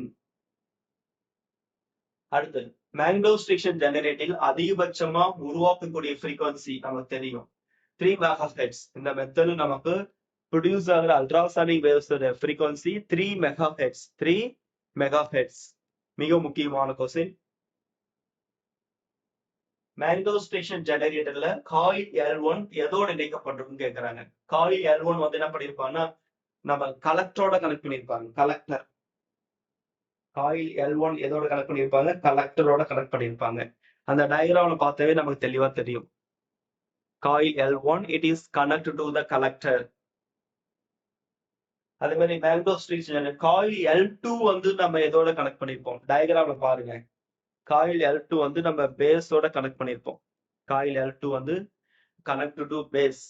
அடுத்து மேக்னடோ ஸ்ட்ரிக்ஷன் ஜெனரேட்டரில் அதிகபட்சமா உருவாக்கக்கூடிய ஃப்ரீக்வன்சி நமக்கு தெரியும் 3 மெகாஹெர்ட்ஸ். இந்த மெத்தட் நமக்கு ப்ரொடியூஸ் ஆகிற ultrasonic waves frequency 3 megahertz. 3 megahertz. மிக முக்கியமான கொஸ்டின். மேக்னடோ ஸ்ட்ரிக்ஷன் ஜெனரேட்டர்ல காயில் L1 எதோட இணைக்கப்பட்டிருக்குன்னு கேட்கறாங்க. காயில் L1 வந்து என்ன பண்ணிருப்பாங்கன்னா நம்ம கலெக்டரோட கனெக்ட் பண்ணிருப்பாங்க. கலெக்டர். காயில் L1 எதோட கனெக்ட் பண்ணிருப்பாங்க, கலெக்டரோட கனெக்ட் பண்ணிருப்பாங்க. அந்த டயக்ராம்ல பார்த்தாவே நமக்கு தெளிவா தெரியும். Coil L1 it is connected to the collector. அதே மாதிரி மேக்னடோ ஸ்ட்ரிக்ஷன் காயில் L2 வந்து நம்ம எதோட கனெக்ட் பண்ணிருப்போம், டயக்ராம்ல பாருங்க. காயில் L2 வந்து நம்ம பேஸோட கனெக்ட் பண்ணிருப்போம். காயில் L2 வந்து கனெக்ட் டு பேஸ்.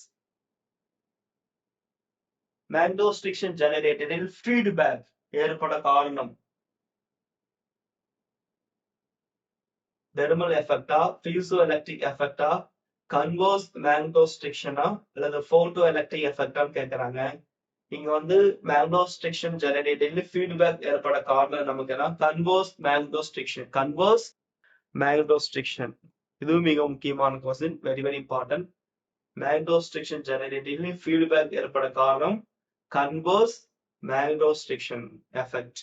மேக்னடோ ஸ்ட்ரிக்ஷன் ஜெனரேட்டரில் ஃபீட்பேக் ஏற்பட காரணம் தெர்மல் எஃபெக்டா, பீசோ எலக்ட்ரிக் எஃபெக்டா, கன்வர்ஸ் மேக்னடோஸ்ட்ரிக்ஷனா அல்லது போட்டோ எலக்ட்ரிக் எஃபெக்டான்னு கேட்கறாங்க. இங்க வந்து மேக்னடோஸ்ட்ரிக்ஷன் ஜெனரேட்டர்ல ஃபீட்பேக் ஏற்பட காரணம் நமக்கு என்ன? கன்வர்ஸ் மேக்னடோஸ்ட்ரிக்ஷன். கன்வர்ஸ் மேக்னடோஸ்ட்ரிக்ஷன் இதுவும் மிக முக்கியமான question, very very important. Magnetostriction ஜெனரேட்டர்ல ஃபீட்பேக் ஏற்பட காரணம் கன்வர்ஸ் மேக்னடோஸ்ட்ரிக்ஷன் எஃபெக்ட்.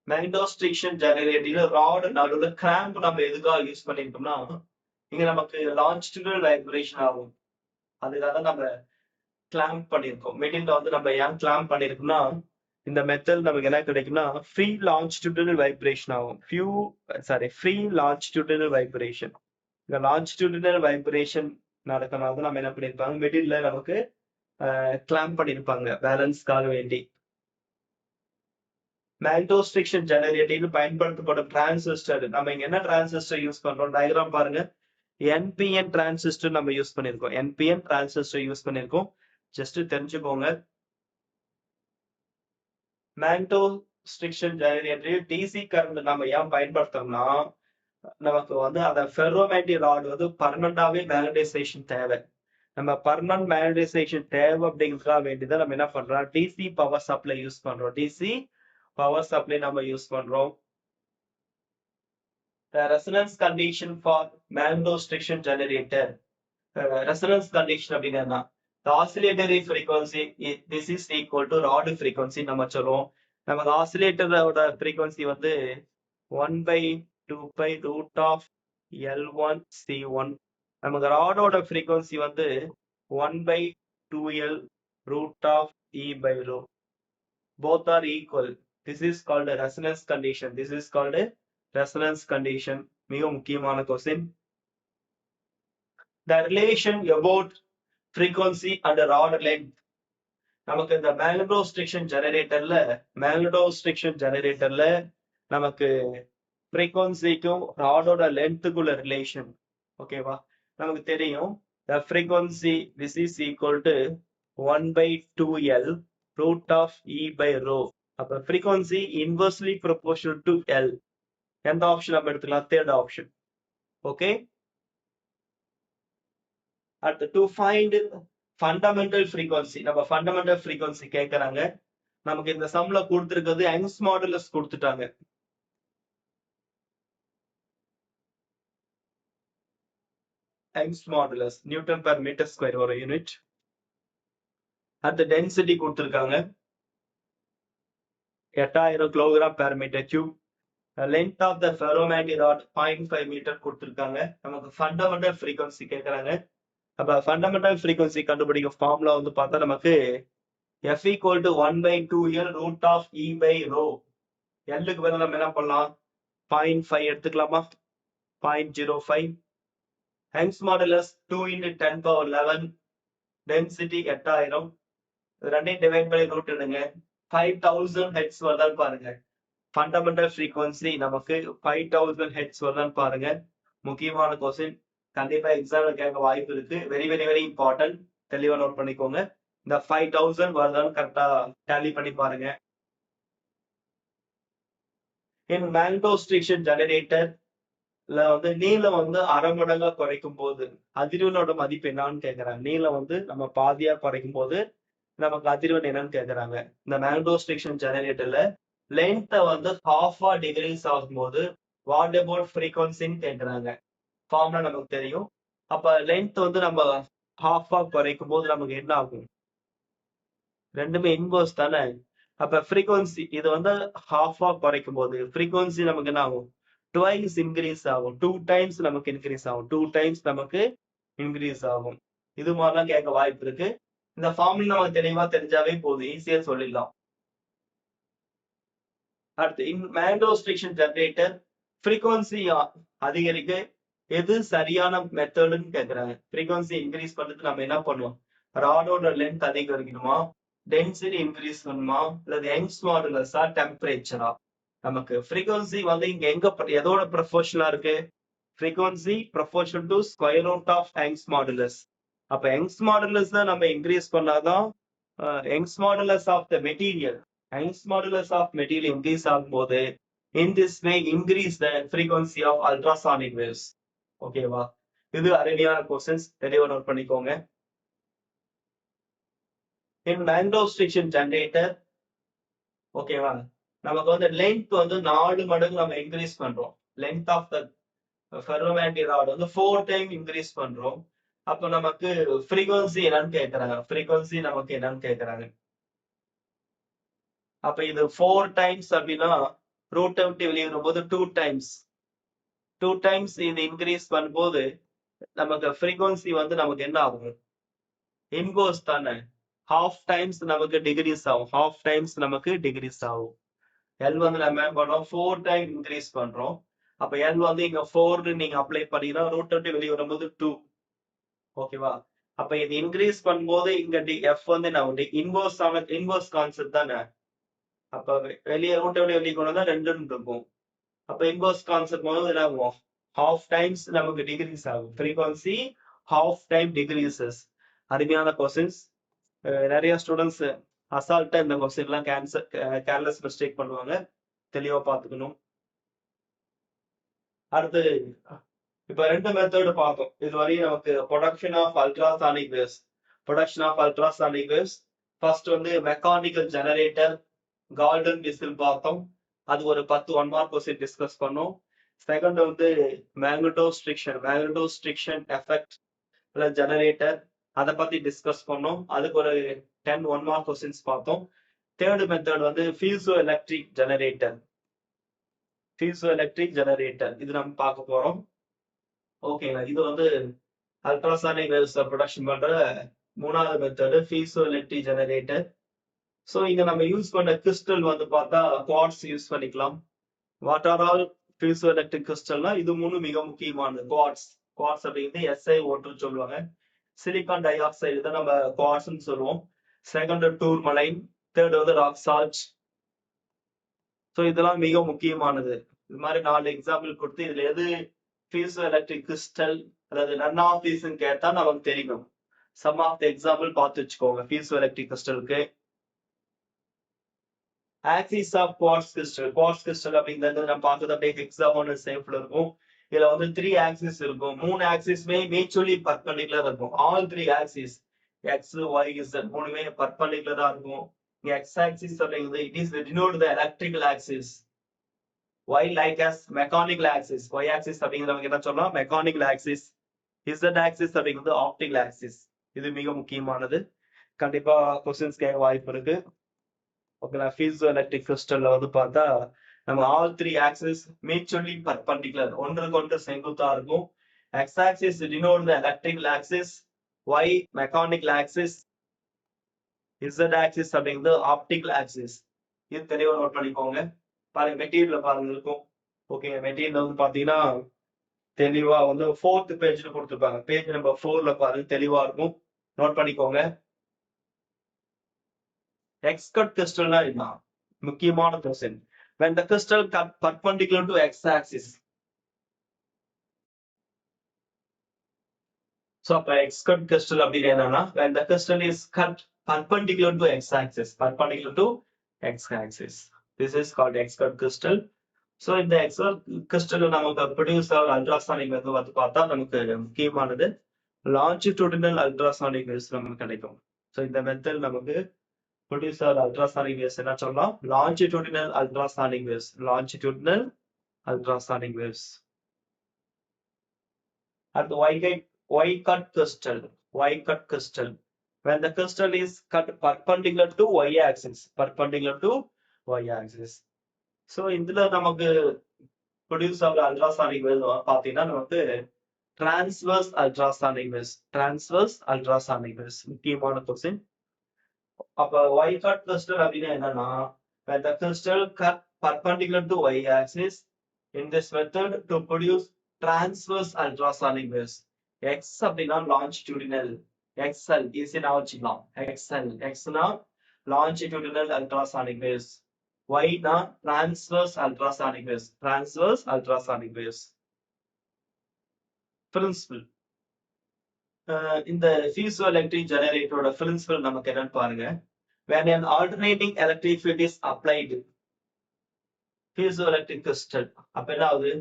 மேக்னடோஸ்ட்ரிக்ஷன் ஜெனரேட்டர்ல ராட் நடுவுல கிராம்ப் நம்ம எதுக்காக யூஸ் பண்ணிருக்கோம்னா, இங்க நமக்கு லாஞ்சிடியூடல் வைப்ரேஷன் ஆகும். அதுக்காக நம்ம கிளாம்ப் பண்ணிருக்கோம். மிடில்ல வந்து நம்ம ஏன் கிளாம்ப் பண்ணிருக்கோம்னா, இந்த மெத்தட் நமக்கு என்ன கிடைக்கும்னா ஃப்ரீ லாஞ்சிடியூடல் வைப்ரேஷன் ஆகும். Free longitudinal vibration. இந்த லாஞ்சிடியூடல் வைப்ரேஷன் நடக்கனால தான் நம்ம என்ன பண்ணிருப்பாங்க, மிடில்ல நமக்கு கிளாம்ப் பண்ணிருப்பாங்க பேலன்ஸ்க்காக வேண்டி. மேக்னடோஸ்ட்ரிக்ஷன் ஜெனரேட்டர் பயன்படுத்தப்படும் டிரான்சிஸ்டர், நம்ம இங்க என்ன டிரான்சிஸ்டர் யூஸ் பண்றோம், டயக்ராம் பாருங்க. என்பிஎன் டிரான்சிஸ்டர் நம்ம யூஸ் பண்ணிருக்கோம். என்பிஎன் டிரான்சிஸ்டர் யூஸ் பண்ணிருக்கோம். ஜஸ்ட் தெரிஞ்சுக்கோங்க. மேக்னடோஸ்ட்ரிக்ஷன் ஜெனரேட்டர் டிசி கரண்ட் நம்ம ஏன் பயன்படுத்தோம்னா, நமக்கு வந்து அந்த ஃபெரோமேக்னெட்டிக் ராட் வந்து பர்மனண்டாவே மேக்னடைசேஷன் தேவை. நம்ம பர்மனன்ட் மேக்னடைசேஷன் தேவை அப்படிங்கிறதுக்காக வேண்டிதான் நம்ம என்ன பண்றோம், டிசி பவர் சப்ளை யூஸ் பண்றோம். டிசி பவர் சப்ளை நம்ம யூஸ் பண்றோம். Resonance condition for magnetostriction generator. Resonance condition அப்படின்னா the oscillatory frequency this is equal to rod frequency நம்ம சொல்லுவோம். நமக்கு ஆசிலேட்டரோட frequency வந்து 1/2 root of L1 C1. நமக்கு ராடோட frequency வந்து 1/2L root of E by rho. Both are equal. This is called a resonance condition. This is called a resonance condition. மிக முக்கியமான question. The relation about frequency and rod length. நமக்கு இந்த மேக்னடோஸ்ட்ரிக்ஷன் ஜெனரேட்டர்ல நமக்கு ஃப்ரீக்வன்சிக்கும் ராடோட லென்த்துக்குள்ள ரிலேஷன் ஓகேவா நமக்கு தெரியும். the frequency this is equal to 1/2L root of E by rho. அப்ப frequency inversely proportional to L. எந்த ஆப்ஷன் நம்ம எடுத்துக்கலாம், தேர்ட் ஆப்ஷன். ஓகே, அடுத்து to find fundamental frequency. நம்ம fundamental frequency கேக்குறாங்க. நமக்கு இந்த சம்ல கொடுத்திருக்கிறது யங்ஸ் மாடுலஸ் கொடுத்துட்டாங்க. Young's modulus newton per metre square ஒரு யூனிட். அடுத்து டென்சிட்டி கொடுத்திருக்காங்க 8000 kilogram per metre cube. Length of the ferromagnetic rod 0.5 metre கொடுத்திருக்காங்க. நமக்கு ஃபண்டமெண்டல் ஃப்ரீக்வன்சி கேக்குறாங்க. அப்ப ஃபண்டமெண்டல் ஃப்ரீக்வன்சி கண்டுபிடிக்க ஃபார்முலா வந்து பார்த்தா நமக்கு F equal to 1/2L root of E by rho. Lக்கு பதிலா நம்ம என்ன பண்ணலாம், 0.5 எடுத்துக்கலாமா, 0.05. Young's modulus 2 into 10 power 11. Density 8000. ரெண்டையும் டிவைட் பண்ணி ரூட் எடுங்க. 5000 ஹெர்ட்ஸ் வருதான்னு பாருங்க. ஃபண்டமெண்டல் ஃப்ரீக்வன்சி நமக்கு 5000 ஹெர்ட்ஸ் வருதான்னு பாருங்க. முக்கியமான கொஸ்டின், கண்டிப்பா எக்ஸாம்ல கேட்க வாய்ப்பு இருக்கு. Very very very important. தெளிவா நோட் பண்ணிக்கோங்க. இந்த 5000 வருதான்னு கரெக்டா டேலி பண்ணி பாருங்க. in மேக்னடோஸ்ட்ரிக்ஷன் ஜெனரேட்டர்ல வந்து நீளம் வந்து அரை மடங்கா குறைக்கும் போது அதிர்வெண்ணோட மதிப்பு என்னன்னு கேக்குறாங்க. நீளம் வந்து நம்ம பாதியா குறைக்கும் போது நமக்கு அதிர்வெண் என்னன்னு கேக்குறாங்க. இந்த மேக்னடோஸ்ட்ரிக்ஷன் ஜெனரேட்டர்ல லென்த்தை வந்து ஹாஃபா டிகிரீஸ் ஆகும்போது வாட் அபவுட் ஃப்ரீக்வன்சின்னு கேக்குறாங்க. ஃபார்முலா நமக்கு தெரியும். அப்ப லென்த் வந்து நம்ம ஹாஃபா குறைக்கும் போது நமக்கு என்ன ஆகும், ரெண்டுமே இன்வர்ஸ் தானே. அப்ப ஃப்ரீக்வன்சி இது வந்து ஹாஃபா குறைக்கும் போது ஃப்ரீக்வன்சி நமக்கு என்ன ஆகும், ட்வைஸ் இன்க்ரீஸ் ஆகும். 2 டைம்ஸ் நமக்கு இன்க்ரீஸ் ஆகும். 2 டைம்ஸ் நமக்கு இன்க்ரீஸ் ஆகும். இது மாதிரிலாம் கேட்க வாய்ப்பு இருக்கு. இந்த ஃபார்முலா நமக்கு தெளிவா தெரிஞ்சாவே போதும், ஈஸியா சொல்லிடலாம். அடுத்து மேக்னடோஸ்ட்ரிக்ஷன் ஜெனரேட்டர் ஃப்ரீக்வன்சி அதிகரிக்க எது சரியான மெத்தட்னு கேக்குறாங்க. ஃப்ரீக்வன்சி இன்க்ரீஸ் பண்றதுக்கு நம்ம என்ன பண்ணுவோம், ராடோட லென்த் அதிகரிக்கணுமா, டென்சிட்டி இன்க்ரீஸ் பண்ணுமா, இல்ல யங்ஸ் மாடுலஸா, டெம்பரேச்சரா? நமக்கு ஃப்ரீக்வன்சி வந்து இங்க எங்க எதோட ப்ரொபோர்ஷனலா இருக்கு, frequency proportional to square root of Young's modulus. அப்ப யங்ஸ் மாடுலஸ் தான் நம்ம இன்க்ரீஸ் பண்ணாதான் Young's modulus of the material, Young's modulus of material increase ஆகும்போது In this way, increase the frequency of ultrasonic waves. ஓகேவா? இது அருமையான கொஸ்டின்ஸ், தெளிவா நோட் பண்ணிக்கோங்க. In magnetostriction generator, ஓகேவா, நமக்கு வந்து லென்த் வந்து 4 மடங்கு நம்ம இன்க்ரீஸ் பண்றோம். Length of the ferromagnetic rod வந்து 4 டைம் இன்க்ரீஸ் பண்றோம். அப்ப நமக்கு ஃப்ரீக்வன்சி என்னன்னு கேக்குறாங்க. ஃப்ரீக்வன்சி நமக்கு என்னன்னு கேக்குறாங்க. அப்ப இது 4 டைம்ஸ் அப்படின்னா ரூட்டை விட்டு வெளியே வரும்போது 2 டைம்ஸ். 2 டைம்ஸ் இது இன்க்ரீஸ் பண்ணும்போது நமக்கு ஃப்ரீக்வன்சி வந்து நமக்கு என்ன ஆகும்? இன்வர்ஸ் தானே. ஹாஃப் டைம்ஸ் நமக்கு டிகிரிஸ் ஆகும். ஹாஃப் டைம்ஸ் நமக்கு டிகிரிஸ் ஆகும். எல் வந்து நம்ம என்ன பண்றோம்? 4 டைம் இன்க்ரீஸ் பண்றோம். அப்ப எல் வந்து இங்க 4 நீங்க அப்ளை பண்ணீங்கன்னா ரூட் விட்டு வெளியே வரும்போது 2. ஓகேவா? அப்ப இது இன்க்ரீஸ் பண்ணும்போது இங்க எஃப் வந்து நம்ம இன்வர்ஸ் கான்செப்ட் தானே. அப்ப வெளியே ரூட்டை விட்டு வெளியே கொண்டு வந்தா 2 இருக்கும். அப்ப இன்வர்ஸ் கான்செப்ட் போது என்ன ஆகும்? ஹாஃப் டைம்ஸ் நமக்கு டிகிரிஸ் ஆகும். Frequency half time decreases. அருமையான கொஸ்டின்ஸ். நிறைய ஸ்டூடெண்ட்ஸ் அசால்ட்டா இந்த கொஸ்டின் எல்லாம் கேர்லெஸ் மிஸ்டேக் பண்ணுவாங்க. தெளிவா பாத்துக்கணும். அடுத்து இப்ப 2 மெத்தட் பார்த்தோம். இதுவரையும் நமக்கு production of ultrasonic waves. Production of ultrasonic waves. First வந்து மெக்கானிக்கல் ஜெனரேட்டர், கால்டன் விசில் பார்த்தோம். அது ஒரு 10 1 மார்க் கொஸ்டின் டிஸ்கஸ் பண்ணோம். செகண்ட் வந்து மேக்னடோஸ்ட்ரிக்ஷன் எஃபெக்ட் ஜெனரேட்டர், அதை பத்தி டிஸ்கஸ் பண்ணோம். அதுக்கு ஒரு 10 1 மார்க் கொஸ்டின்ஸ் பார்த்தோம். தேர்ட் மெத்தட் வந்து பீசோ எலக்ட்ரிக் ஜெனரேட்டர். இது நம்ம பார்க்க போறோம். ஓகேங்களா? இது வந்து அல்ட்ராசானிக் வேவ்ஸ் ப்ரொடக்ஷன் பண்ற மூணாவது method piezo electric generator. So இங்க நம்ம யூஸ் பண்ண கிறிஸ்டல் வந்து பார்த்தா குவார்ட்ஸ் யூஸ் பண்ணிக்கலாம். What are all piezo electric கிறிஸ்டல்னா இது மூணு மிக முக்கியமானது. குவார்ட்ஸ் அப்படிங்கிறது SiO2 சொல்லுவாங்க. சிலிக்கான் டை ஆக்சைடு தான் நம்ம குவார்ட்ஸ்னு சொல்லுவோம். செகண்ட் டூர்மலைன், தேர்ட் வந்து ராக் சால்ட். ஸோ இதெல்லாம் மிக முக்கியமானது. இது மாதிரி 4 எக்ஸாம்பிள் கொடுத்து இதுல எது பீசோ எலக்ட்ரிக் கிறிஸ்டல் அதாவது நன் ஆஃப் தீஸ்ன்னு கேட்டா நமக்கு தெரியணும். சம் ஆஃப் த எக்ஸாம்பிள் பார்த்து வச்சுக்கோங்க. பீசோ எலக்ட்ரிக் கிறிஸ்டலுக்கு ஆக்சிஸ் ஆஃப் குவார்ட்ஸ் கிறிஸ்டல் அப்படிங்கிறது நம்ம பார்த்தது அப்படியே ஹெக்ஸாகோனல் ஷேப்ல இருக்கும். இதுல வந்து 3 ஆக்சிஸ் இருக்கும். 3 ஆக்சிஸ்மே மியூச்சுவலி பர்பெண்டிகுலர் இருக்கும். All 3 axis X Y Z மூணுமே பர்பெண்டிகுலரா இருக்கும். இங்க எக்ஸ் ஆக்சிஸ் அப்படிங்கிறது it is denote the electrical axis. Y like as mechanical axis. Y axis அப்படிங்கிறது நமக்கு என்ன சொல்லலாம்? Mechanical axis. இசட் ஆக்சிஸ் அப்படிங்கிறது ஆப்டிகல் ஆக்சிஸ். இது மிக முக்கியமானது. கண்டிப்பா கொஸ்டின்ஸ் கேட்க வாய்ப்பு இருக்கு. ஓகேங்களா? பீசோ எலக்ட்ரிக் கிறிஸ்டல்ல வந்து பார்த்தா நம்ம ஆல் 3 ஆக்சிஸ் மியூச்சுவலி பர்பெண்டிகுலர், ஒன்றுக்கு ஒன்று செங்குத்தா இருக்கும். X axis denote the electrical axis, Y mechanical axis, Z axis அப்படிங்கிறது ஆப்டிகல் ஆக்சிஸ். இது தெளிவா நோட் பண்ணிக்கோங்க. பாருங்க மெட்டீரியல் பாருங்க இருக்கும். ஓகே, மெட்டீரியல் வந்து பாத்தீங்கன்னா தெளிவா வந்து 4th பேஜ்ல கொடுத்துருப்பாங்க. பேஜ் நம்பர் 4ல பாருங்க தெளிவா இருக்கும். நோட் பண்ணிக்கோங்க. X-cut crystal என்ன? முக்கியமான question. When the crystal cut perpendicular to x-axis. So அப்ப X-cut crystal அப்படின்னு என்னன்னா when the crystal is cut perpendicular to x-axis. This is called X-cut crystal. So இந்த X-cut crystal நமக்கு produce ஆகிற அல்ட்ராசானிக் வேவ் வந்து பார்த்தா நமக்கு முக்கியமானது longitudinal ultrasonic waves நமக்கு கிடைக்கும். So இந்த மெத்தட் நமக்கு produce our ultrasonic waves என்ன சொல்லலாம்? longitudinal ultrasonic waves. At the Y-cut crystal. When the crystal is cut perpendicular to y-axis. So இதுல நமக்கு produce our ultrasonic waves பார்த்தீங்கன்னா நமக்கு transverse ultrasonic waves. முக்கியமான கொஸ்டின். அப்ப Y-cut crystal அப்படின்னா என்னன்னா when the crystal cut perpendicular to y-axis in this method to produce transverse ultrasonic waves. X அப்படின்னா longitudinal, XL ஈஸியா நான் வச்சுக்கலாம். X னா longitudinal ultrasonic waves, Y னா transverse ultrasonic waves. Principle. இந்த piezoelectric generator ஓட principle நமக்கு என்னன்னு பாருங்க. When an alternating electric field is applied, piezoelectric crystal. அப்ப என்ன ஆகுது?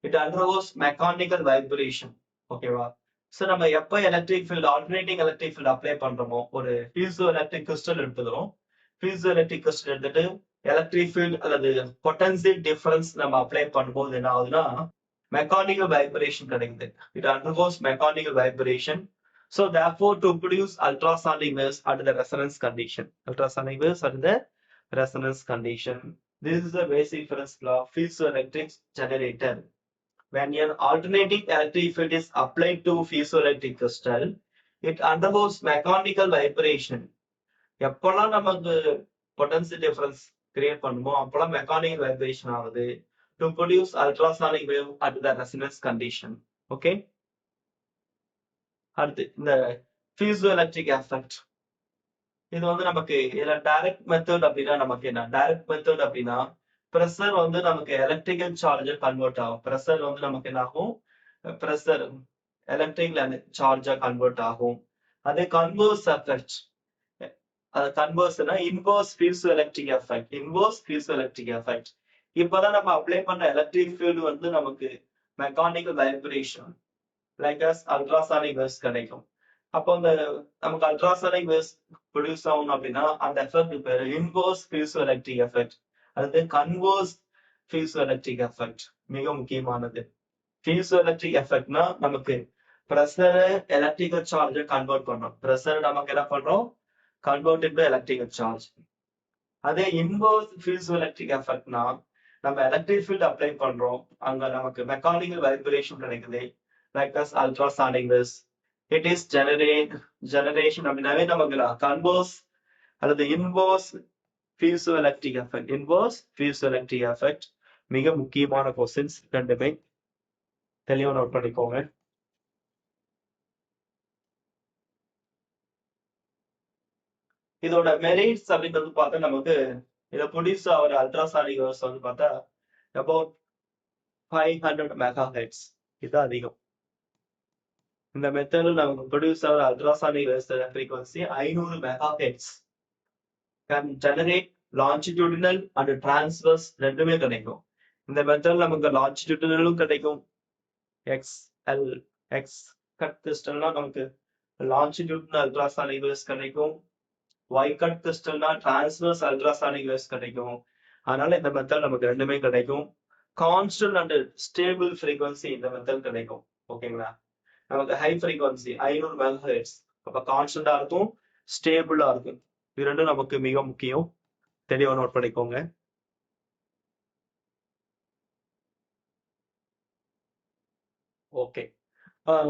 It undergoes mechanical vibration. ஓகேவா? சோ நம்ம எப்ப electric field alternating electric field apply பண்றோமோ ஒரு பீசோ எலக்ட்ரிக் கிறிஸ்டல் எடுத்துக்கிறோம். பீசோ எலக்ட்ரிக் கிறிஸ்டல் எடுத்துட்டு எலக்ட்ரிக் ஃபீல்ட் அல்லது பொட்டன்சியல் டிஃபரன்ஸ் நம்ம அப்ளை பண்ணும்போது என்ன ஆகுதுன்னா மெக்கானிக்கல் வைப்ரேஷன் கிடைக்குது. It undergoes mechanical vibration. So therefore to produce ultrasonic waves under the resonance condition. Ultrasonic waves under the resonance condition. This is the basic principle of piezoelectric generator. When an alternating electric field is applied to piezoelectric crystal, it undergoes mechanical vibration. எப்பெல்லாம் நமக்கு பொட்டன்சியல் டிஃபரன்ஸ் கிரியேட் பண்ணுமோ அப்பெல்லாம் மெக்கானிக்கல் வைப்ரேஷன் ஆகுது to produce ultrasonic wave at the resonance condition. Okay, அடுத்து இந்த பீசோ எலக்ட்ரிக் எஃபெக்ட். இது வந்து நமக்கு இதுல டைரக்ட் மெத்தட் அப்படின்னா நமக்கு என்ன? டைரக்ட் மெத்தட் அப்படின்னா பிரஷர் வந்து நமக்கு எலக்ட்ரிக்கல் சார்ஜா கன்வெர்ட் ஆகும். பிரஷர் வந்து நமக்கு என்ன ஆகும்? பிரஷர் எலக்ட்ரிக்கல் சார்ஜா கன்வெர்ட் ஆகும். அதே கன்வர்ஸ் எஃபெக்ட், அது கன்வர்ஸ்னா inverse piezo electric effect. Inverse piezo electric effect. இப்பதான் நம்ம அப்ளை பண்ண எலக்ட்ரிக் ஃபீல்டு வந்து நமக்கு mechanical vibration like as ultrasonic waves கிடைக்கும். அப்போ அந்த நமக்கு அல்ட்ராசானிக் வேவ்ஸ் ப்ரொடியூஸ் ஆகணும் அப்படின்னா அந்த எஃபெக்ட் பேரு இன்வர்ஸ் பீசோ எலக்ட்ரிக் எஃபெக்ட். அது கன்வர்ஸ் பீசோ எலக்ட்ரிக் எஃபெக்ட். மிக முக்கியமானது. பீசோ எலக்ட்ரிக் எஃபெக்ட்னா நமக்கு பிரஷரை எலக்ட்ரிக்கல் சார்ஜ் கன்வெர்ட் பண்றோம். பிரஷர் நமக்கு என்ன பண்றோம்? Convert into electrical charge. அதே இன்வர்ஸ் பீசோ எலக்ட்ரிக் எஃபெக்ட்னா நம்ம எலக்ட்ரிக் ஃபீல்ட் அப்ளை பண்றோம், அங்க நமக்கு மெக்கானிக்கல் வைப்ரேஷன் கிடைக்குது like as ultrasonic waves. It is generation அப்படின்னாவே நமக்கு கன்வர்ஸ் அல்லது inverse piezo electric effect. Inverse piezo electric effect மிக முக்கியமான கொஸ்டின்ஸ், ரெண்டுமே தெளிவா நோட் பண்ணிக்கோங்க. இதோட மெரிட்ஸ் அப்படின்றது பார்த்தா நமக்கு இதை ப்ரொடியூஸ் ஆகிற அல்ட்ராசானிக் வேவ்ஸ் வந்து பார்த்தா அபவுட் 500 மெகாஹெர்ட்ஸ். இது அதிகம். இந்த மெத்தட்ல நமக்கு ப்ரொடியூஸ் ஆகிற ultrasonic waves frequency 500 megahertz. Can generate longitudinal and transverse ரெண்டுமே கிடைக்கும். இந்த மெத்தட்ல நமக்கு லாஞ்சிடியூடினலும் கிடைக்கும். எக்ஸ்எல் எக்ஸ் கட் கிறிஸ்டல்னா நமக்கு லாஞ்சிடியூடினல் அல்ட்ராசானிக் வேவ்ஸ் கிடைக்கும். ஒய் கட் கிறிஸ்டல்னா டிரான்ஸ்வர்ஸ் அல்ட்ராசானிக் வேவ்ஸ் கிடைக்கும். அதனால இந்த மெத்தட் நமக்கு ரெண்டுமே கிடைக்கும். கான்ஸ்டன்ட் அண்ட் ஸ்டேபிள் ஃப்ரீக்வன்சி இந்த மெத்தட் கிடைக்கும். ஓகேங்களா? நமக்கு ஹை ஃப்ரீக்வன்சி 500 மெகாஹெர்ட்ஸ், அப்ப கான்ஸ்டன்டா இருக்கும், ஸ்டேபிளா இருக்கும். இது ரெண்டும் நமக்கு மிக முக்கியம். தெளிவா நோட் பண்ணிக்கோங்க. ஓகே,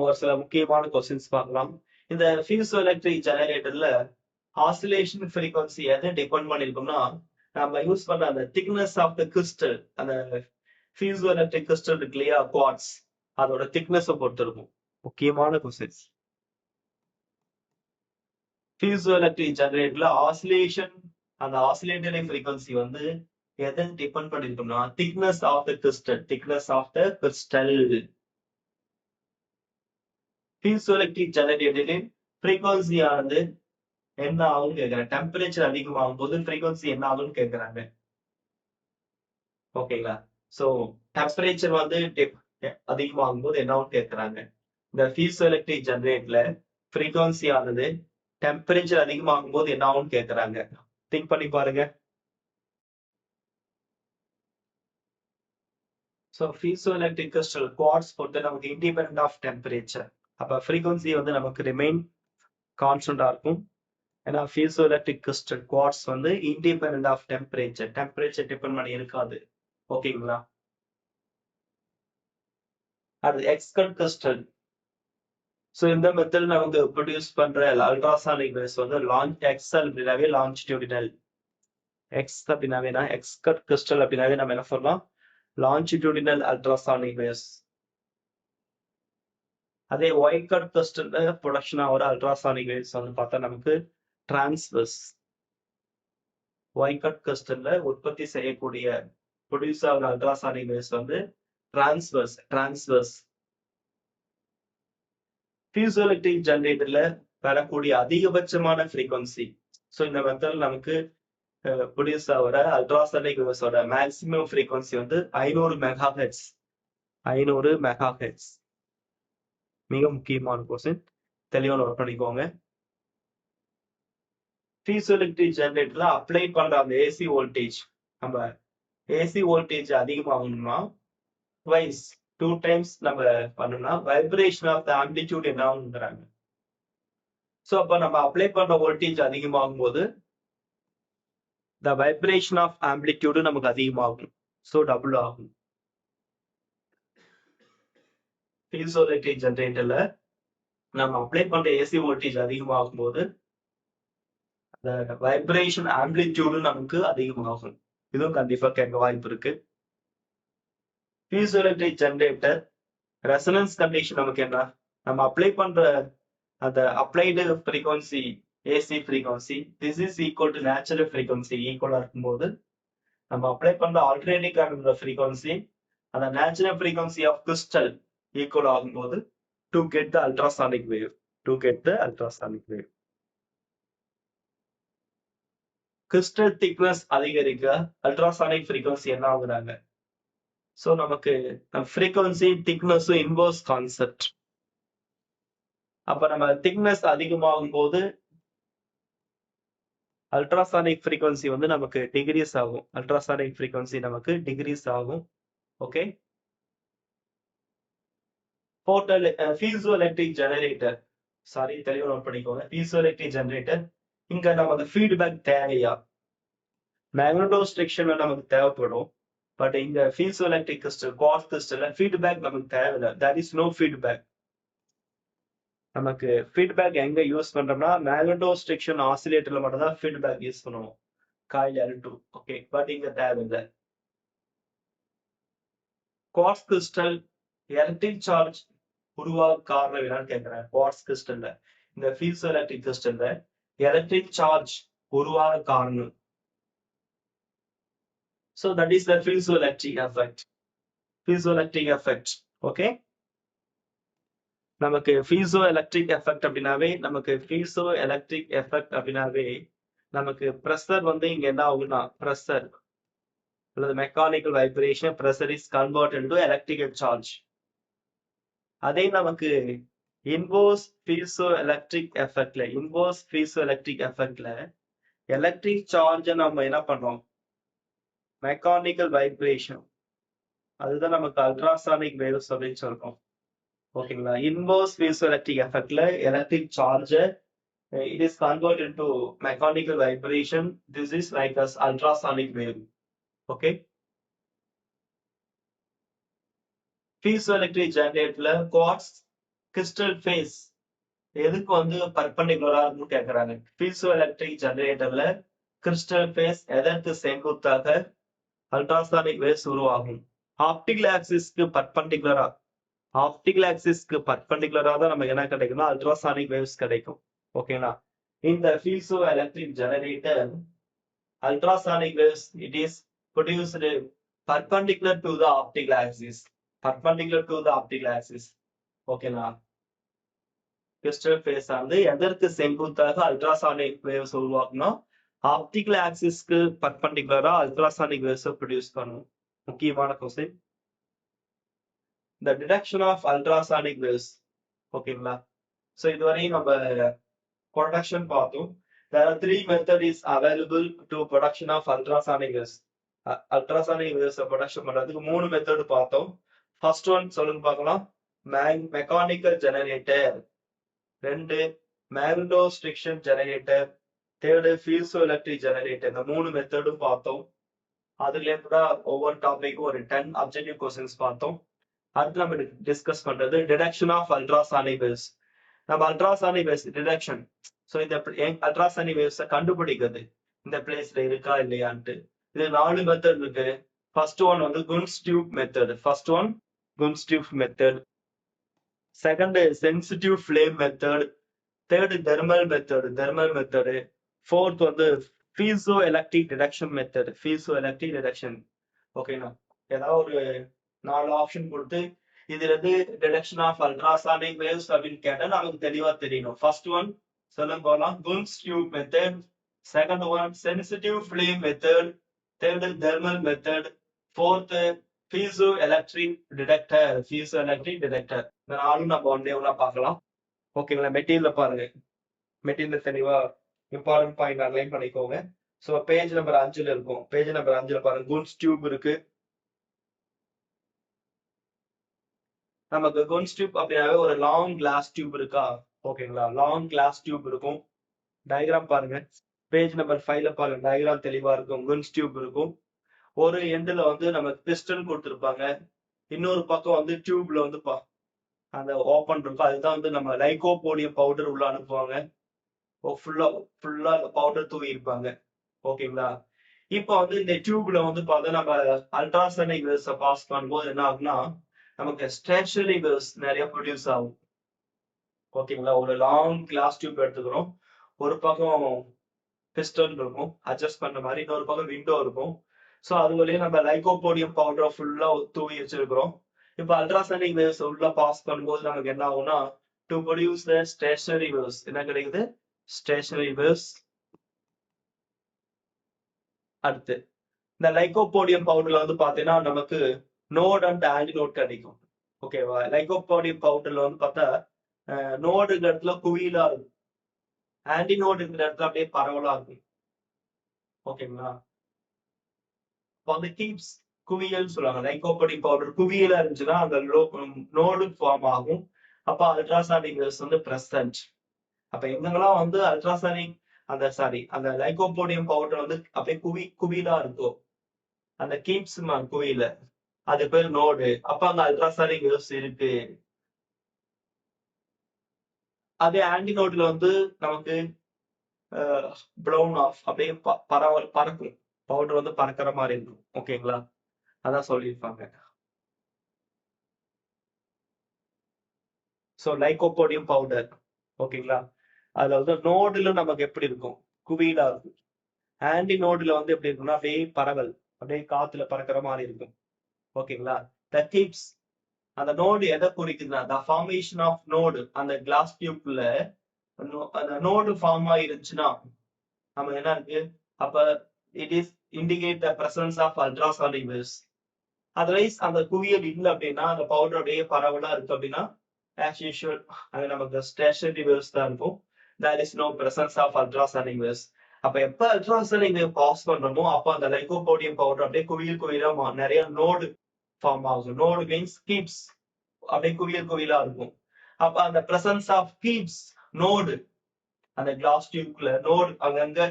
ஒரு சில முக்கியமான கொஸ்டின்ஸ் பார்க்கலாம். இந்த பீசோ எலக்ட்ரிக் ஜெனரேட்டர்ல ஆசிலேஷன் ஃப்ரீக்வன்சி எதை டிபெண்ட் பண்ணிருக்கோம்னா நம்ம யூஸ் பண்ண அந்த திக்னஸ் ஆஃப் த கிறிஸ்டல், அந்த பீசோ எலக்ட்ரிக் கிறிஸ்டல் இருக்கு இல்லையா, குவார்ட்ஸ், அதோட திக்னஸ் பொறுத்து இருக்கும். முக்கியமான கொஸ்டின்ஸ். பீசோ எலக்ட்ரிக் ஜெனரேட்டர்ல ஆசிலேஷன், அந்த ஆசிலேட்டரி ஃப்ரீக்வன்சி வந்து எதை டிபெண்ட் பண்ணிருக்கோம்னா thickness of the crystal. Thickness of the crystal. Piezo electric ஜெனரேட்டரின் ஃப்ரீக்வன்சி ஆனது என்ன ஆகும்னு கேட்கிறேன். டெம்பரேச்சர் அதிகமாகும் போது ஃப்ரீக்வன்சி என்ன ஆகும்னு கேட்கிறாங்க. ஓகேங்களா? சோ டெம்பரேச்சர் வந்து அதிகமாகும் போது என்ன ஆகும்னு கேட்கிறாங்க. இந்த பீசோ எலக்ட்ரிக் ஜெனரேட்டர்ல ஃப்ரீக்வன்சி ஆனது டெம்பரேச்சர் அதிகமாகும் போது என்ன ஆகும்னு கேட்கிறாங்க. திங்க் பண்ணி பாருங்க. So piezo electric crystal quartz பொறுத்து நமக்கு இண்டிபெண்டன்ட் ஆஃப் டெம்பரேச்சர். அப்ப ஃப்ரீக்வன்சி வந்து நமக்கு ரிமைன் கான்ஸ்டன்டா இருக்கும். ஏன்னா பீசோ எலக்ட்ரிக் கிறிஸ்டல் குவார்ட்ஸ் வந்து independent of temperature. Temperature depend பண்ணி இருக்காது. ஓகேங்களா? அது எக்ஸ்கட் கிறிஸ்டல். சோ இந்த மெத்தட் நமக்கு ப்ரொடியூஸ் பண்ற அல்ட்ராசானிக் வேவ்ஸ் வந்து எக்ஸ்எல் அப்படின்னாவே லாஞ்சிடியூடினல். எக்ஸ் அப்படின்னாவே எக்ஸ்கட் கிறிஸ்டல் அப்படின்னாவே நம்ம என்ன சொல்லலாம், லாஞ்சிடியூடினல் அல்ட்ராசானிக் வேவ்ஸ். அதே ஒயிட் கட் கிறிஸ்டல்ல ப்ரொடக்ஷன் ஆகிற அல்ட்ராசானிக் வேவ்ஸ் வந்து பார்த்தா நமக்கு டிரான்ஸ்வர்ஸ். ஒயிட் கட் கிறிஸ்டல்ல உற்பத்தி செய்யக்கூடிய ப்ரொடியூஸ் ஆகிற அல்ட்ராசானிக் வேவ்ஸ் வந்து டிரான்ஸ்வர்ஸ். பீசோ எலக்ட்ரிக் ஜெனரேட்டர்ல வரக்கூடிய அதிகபட்சமான ஃப்ரீக்வன்சி. ஸோ இந்த மெத்தட் நமக்கு ப்ரொடியூஸ் ஆகிற அல்ட்ராசானிக் வேவ்ஸோட மேக்ஸிமம் ஃப்ரீக்வன்சி வந்து 500 மெகா ஹெட்ஸ். 500 mega heads. மிக முக்கியமான கொஸ்டின், தெளிவா நோட் பண்ணிக்கோங்க. பீசோஎலக்ட்ரிக் ஜெனரேட்டர்ல அப்ளை பண்ற அந்த ஏசி வோல்டேஜ், நம்ம ஏசி வோல்டேஜ் அதிகமாகணும்னா ட்வைஸ் 2 டைம்ஸ் நம்ம பண்ணோம்னா வைப்ரேஷன் ஆஃப் த ஆம்பிளிட்யூட் என்ன ஆகுங்கிறாங்க. ஸோ அப்போ நம்ம அப்ளை பண்ற வோல்டேஜ் அதிகமாகும் போது த வைப்ரேஷன் ஆஃப் ஆம்பிளிட்யூடு நமக்கு அதிகமாகும். ஸோ டபுள் ஆகும். பீசோஎலக்ட்ரிக் ஜெனரேட்டர்ல நம்ம அப்ளை பண்ற ஏசி வோல்டேஜ் அதிகமாகும் போது வைப்ரேஷன் ஆம்பிளிட்யூடு நமக்கு அதிகமாகும். இதுவும் கண்டிப்பா கேட்க வாய்ப்பு இருக்கு. பீசோஎலக்ட்ரிக் ஜெனரேட்டர் ரெசனன்ஸ் கண்டிஷன் நமக்கு என்ன, நம்ம அப்ளை பண்ற அந்த applied frequency AC frequency this is equal to natural frequency ஈக்குவலா இருக்கும்போது நம்ம அப்ளை பண்ற ஆல்டர்னேட்டிவ் கரண்ட் ஃப்ரீக்வன்சி அந்த natural frequency of crystal equal ஆகும்போது to get the ultrasonic wave. Crystal thickness அதிகரிக்க அல்ட்ராசானிக் ஃப்ரீக்வன்சி என்ன ஆகுறாங்க. ஸோ நமக்கு ஃப்ரீக்வன்சி திக்னஸும் இன்வர்ஸ் கான்செப்ட். அப்ப நம்ம திக்னஸ் அதிகமாகும் போது அல்ட்ராசானிக் ஃப்ரீக்வன்சி வந்து நமக்கு டிகிரீஸ் ஆகும். அல்ட்ராசானிக் ஃப்ரீக்வன்சி நமக்கு டிகிரீஸ் ஆகும். ஓகே. பீசோஎலக்ட்ரிக் ஜெனரேட்டர், சாரி தெளிவா நோட் பண்ணிக்கோங்க. பீசோஎலக்ட்ரிக் ஜெனரேட்டர் இங்க நமக்கு ஃபீட்பேக் தேவையா, மேக்னடோஸ்ட்ரிக்ஷன்ல நமக்கு தேவைப்படும். பட் இங்க பீசோஎலக்ட்ரிக் கிறிஸ்டல் குவார்ட்ஸ் கிறிஸ்டல்ல ஃபீட்பேக் நமக்கு தேவையில்லை. There is no feedback. நமக்கு ஃபீட்பேக் எங்க யூஸ் பண்றோம்னா மேக்னடோஸ்ட்ரிக்ஷன் ஆசிலேட்டர்ல மட்டும் தான் ஃபீட்பேக் யூஸ் பண்ணுவோம், காயில் L2. ஓகே, பட் இங்க தேவையில்லை. குவார்ட்ஸ் கிறிஸ்டல் எலக்ட்ரிக் சார்ஜ் உருவாக காரணம் என்னன்னு கேட்கிறேன். குவார்ட்ஸ் கிறிஸ்டல்ல இந்த பீசோஎலக்ட்ரிக் கிறிஸ்டல்ல எலக்ட்ரிக் சார்ஜ் உருவாக காரணம். So that is the piezoelectric effect. Piezoelectric effect. Okay. நமக்கு piezoelectric effect அப்படின்னாவே நமக்கு பிரஷர் வந்து இங்க என்ன ஆகும்னா பிரஷர் அல்லது mechanical vibration pressure is convert into electrical charge. அதே நமக்கு இன்வர்ஸ் பீசோஎலக்ட்ரிக் எஃபெக்ட்ல எலக்ட்ரிக் சார்ஜ் நம்ம என்ன பண்றோம், மெக்கானிக்கல் வைப்ரேஷன், அதுதான் நமக்கு அல்ட்ராசானிக் வேவ்ஸ் அப்படின்னு சொல்றோம். ஓகேங்களா. இன்வர்ஸ் பீசோஎலக்ட்ரிக் எஃபெக்ட்ல electric charge it is converted into mechanical vibration. This is like as ultrasonic wave. Okay. Piezoelectric generatorல quartz crystal phase எதுக்கு வந்து பர்பெண்டிகுலரா இருக்குன்னு கேக்குறாங்க. பீசோஎலக்ட்ரிக் ஜெனரேட்டர்ல கிறிஸ்டல் ஃபேஸ் எதற்கு செங்குத்தாக அல்ட்ராசானிக் வேவ்ஸ் உருவாகும். ஆப்டிகல் ஆக்சிஸ்க்கு பர்பெண்டிகுலரா தான் நமக்கு என்ன கிடைக்கும்னா அல்ட்ராசானிக் வேவ்ஸ் கிடைக்கும். ஓகேங்களா. இந்த பீசோஎலக்ட்ரிக் generator ultrasonic waves, it is produced perpendicular to the optical axis. ஓகேங்களா. கிறிஸ்டல் ஃபேஸ் வந்து எதற்கு செங்குத்தாக அல்ட்ராசானிக் வேவ்ஸ் உருவாக்கணும், ஆப்டிகல் ஆக்சிஸ்க்கு பர்பெண்டிகுலரா அல்ட்ராசானிக் வேவ்ஸ் ப்ரொடியூஸ் பண்ணும். முக்கியமான question. the detection of ultrasonic waves. ஓகேங்களா. சோ இதுவரையும் நம்ம ப்ரொடக்ஷன் பார்த்தோம். There are 3 methods is available to production of ultrasonic waves. Ultrasonic waves production பண்றதுக்கு 3 மெத்தட் பார்த்தோம். ஃபர்ஸ்ட் ஒன் சொல்லுங்க பார்க்கலாம், மெக்கானிக்கல் ஜெனரேட்டர். 2 மேக்னடோஸ்ட்ரிக்ஷன் ஜெனரேட்டர். 3 பீசோஎலக்ட்ரிக் ஜெனரேட்டர். இந்த 3 மெத்தடும் பார்த்தோம். அதுல இருந்து ஒவ்வொரு டாபிக்கும் ஒரு 10 அப்ஜெக்டிவ் क्वेश्चंस பார்த்தோம். அடுத்து நம்ம டிஸ்கஸ் பண்றது டிடெக்ஷன் ஆஃப் அல்ட்ராசானிக் வேவ்ஸ். நம்ம அல்ட்ராசானிக் வேவ்ஸ் டிடெக்ஷன், சோ இந்த அல்ட்ராசானிக் வேவ்ஸ் கண்டுபிடிக்கிறது இந்த பிளேஸ்ல இருக்கா இல்லையான்ட்டு. இது 4 மெத்தட் இருக்கு. ஃபர்ஸ்ட் ஒன் வந்து Kundt's tube method. Second sensitive flame method. Third thermal method. Fourth வந்து பீசோஎலக்ட்ரிக் டிடெக்ஷன் மெத்தட். ஓகேனா, ஏதாவது ஒரு 4 ஆப்ஷன் கொடுத்து இதுல இருந்து டிடெக்ஷன் ஆஃப் அல்ட்ராசானிக் வேவ்ஸ் அப்படின்னு கேட்டா நமக்கு தெளிவா தெரியணும். ஃபர்ஸ்ட் ஒன் சொல்லுங்க போலாம், Kundt's tube method. Second one, sensitive flame method. Third, thermal method. Fourth, piezoelectric detector. Piezoelectric detector. இந்த நாலும் நம்ம ஒன்றே ஒன்றா பார்க்கலாம். ஓகேங்களா? மெட்டீரியல் பாருங்க. மெட்டீரியல் தெளிவா இம்பார்ட்டன்ட் பாயிண்ட் அன்லைன் பண்ணிக்கோங்க. ஸோ பேஜ் நம்பர் 5ல இருக்கும். பேஜ் நம்பர் 5ல பாருங்க, குன்ஸ் டியூப் இருக்கு. நமக்கு குன்ஸ் டியூப் அப்படின்னாவே ஒரு லாங் கிளாஸ் டியூப் இருக்கா? ஓகேங்களா? லாங் கிளாஸ் டியூப் இருக்கும். டயக்ராம் பாருங்க. பேஜ் நம்பர் 5ல பாருங்க, டயக்ராம் தெளிவா இருக்கும். குன்ஸ் டியூப் இருக்கும். ஒரு எண்டுல வந்து நமக்கு பிஸ்டன் கொடுத்துருப்பாங்க. இன்னொரு பக்கம் வந்து டியூப்ல வந்து அந்த ஓப்பன் இருக்கும். அதுதான் வந்து நம்ம லைகோபோடியம் பவுடர் உள்ள அனுப்புவாங்க. ஃபுல்லா பவுடர் தூவி இருப்பாங்க. ஓகேங்களா? இப்போ வந்து இந்த டியூப்ல வந்து பார்த்தா நம்ம அல்ட்ராசோனிக் வேவ்ஸ் பாஸ் பண்ணும்போது என்ன ஆகும்னா நமக்கு ஸ்டேஷனரி வேவ்ஸ் நிறைய ப்ரொடியூஸ் ஆகும். ஓகேங்களா? ஒரு லாங் கிளாஸ் டியூப் எடுத்துக்கிறோம். ஒரு பக்கம் பிஸ்டன் இருக்கும் அட்ஜஸ்ட் பண்ற மாதிரி, இன்னொரு பக்கம் விண்டோ இருக்கும். ஸோ அது வழியா நம்ம லைகோபோடியம் பவுடரை ஃபுல்லா தூவி வச்சிருக்கிறோம். இப்போ அல்ட்ராசோனிக் வேவ்ஸ் உள்ள பாஸ் பண்ணும்போது நமக்கு என்ன ஆகும்னா to produce the stationary waves என்ன கிடைக்குது? Stationary waves. அடுத்து இந்த லைகோபோடியம் பவுடர்ல வந்து பாத்தீங்கன்னா நமக்கு நோட் அண்ட் ஆன்டிநோட் கிடைக்கும். ஓகேவா? லைகோபோடியம் பவுடர்ல வந்து பார்த்தா நோடு இருக்கிற இடத்துல குவியலா இருக்கும், ஆன்டிநோட் இருக்கிற இடத்துல அப்படியே பரவலா இருக்கும். ஓகேங்களா? இப்போ வந்து கீப்ஸ் குவியல் சொல்லுவாங்க. லைகோபோடியம் பவுடர் குவியலா இருந்துச்சுன்னா அந்த நோடு ஃபார்ம் ஆகும். அப்ப அல்ட்ராசானிக் வேவ்ஸ் வந்து பிரசன்ட். அப்ப எங்கெல்லாம் வந்து அல்ட்ராசானிக் அந்த லைகோபோடியம் பவுடர் வந்து அப்படியே குவியலா இருக்கும், அந்த கீப்ஸ் குவியல, அது பேர் நோடு. அப்ப அங்க அல்ட்ராசானிக் வேவ்ஸ் இருக்கு. அதே ஆன்டிநோட்ல வந்து நமக்கு ப்ளவுன் ஆஃப் அப்படியே பறக்கும், பவுடர் வந்து பறக்கிற மாதிரி இருக்கும். ஓகேங்களா? அதான் சொல்லியிருப்பாங்க. So lycopodium powder. ஓகேங்களா? அதுல வந்து நோடுல நமக்கு எப்படி இருக்கும்? குவியலா இருக்கும். ஆன்டிநோட்ல வந்து எப்படி இருக்கும்னா அப்படியே பரவல், அப்படியே காத்துல பறக்கிற மாதிரி இருக்கும். ஓகேங்களா? த கீப்ஸ் அந்த நோடு எதை குறிக்குதுன்னா த ஃபார்மேஷன் ஆஃப் நோடு. அந்த கிளாஸ் டியூப்ல அந்த நோடு ஃபார்ம் ஆயிருச்சுன்னா நம்ம என்ன இருக்கு? அப்ப it is indicate the presence of ultrasonic waves. Otherwise அந்த குவியல் இல்லை அப்படின்னா, அந்த பவுடர் அப்படியே பரவலா இருக்கு அப்படின்னா, ஆஸ் யூஷுவல் அது நமக்கு ஸ்டேஷனரி வேவ்ஸ் தான் இருக்கும். There is no presence of ultrasonic waves. அப்ப எப்ப அல்ட்ராசானிக் வேவ் பாஸ் பண்றோமோ அப்ப அந்த லைகோபோடியம் பவுடர் அப்படியே குவியலா நிறைய நோடு ஃபார்ம் ஆகும். நோடு மீன்ஸ் கீப்ஸ், அப்படியே குவியலா இருக்கும். அப்ப அந்த பிரசன்ஸ் ஆஃப் கீப்ஸ் நோடு, அந்த கிளாஸ் டியூப்ல நோடு அங்கங்க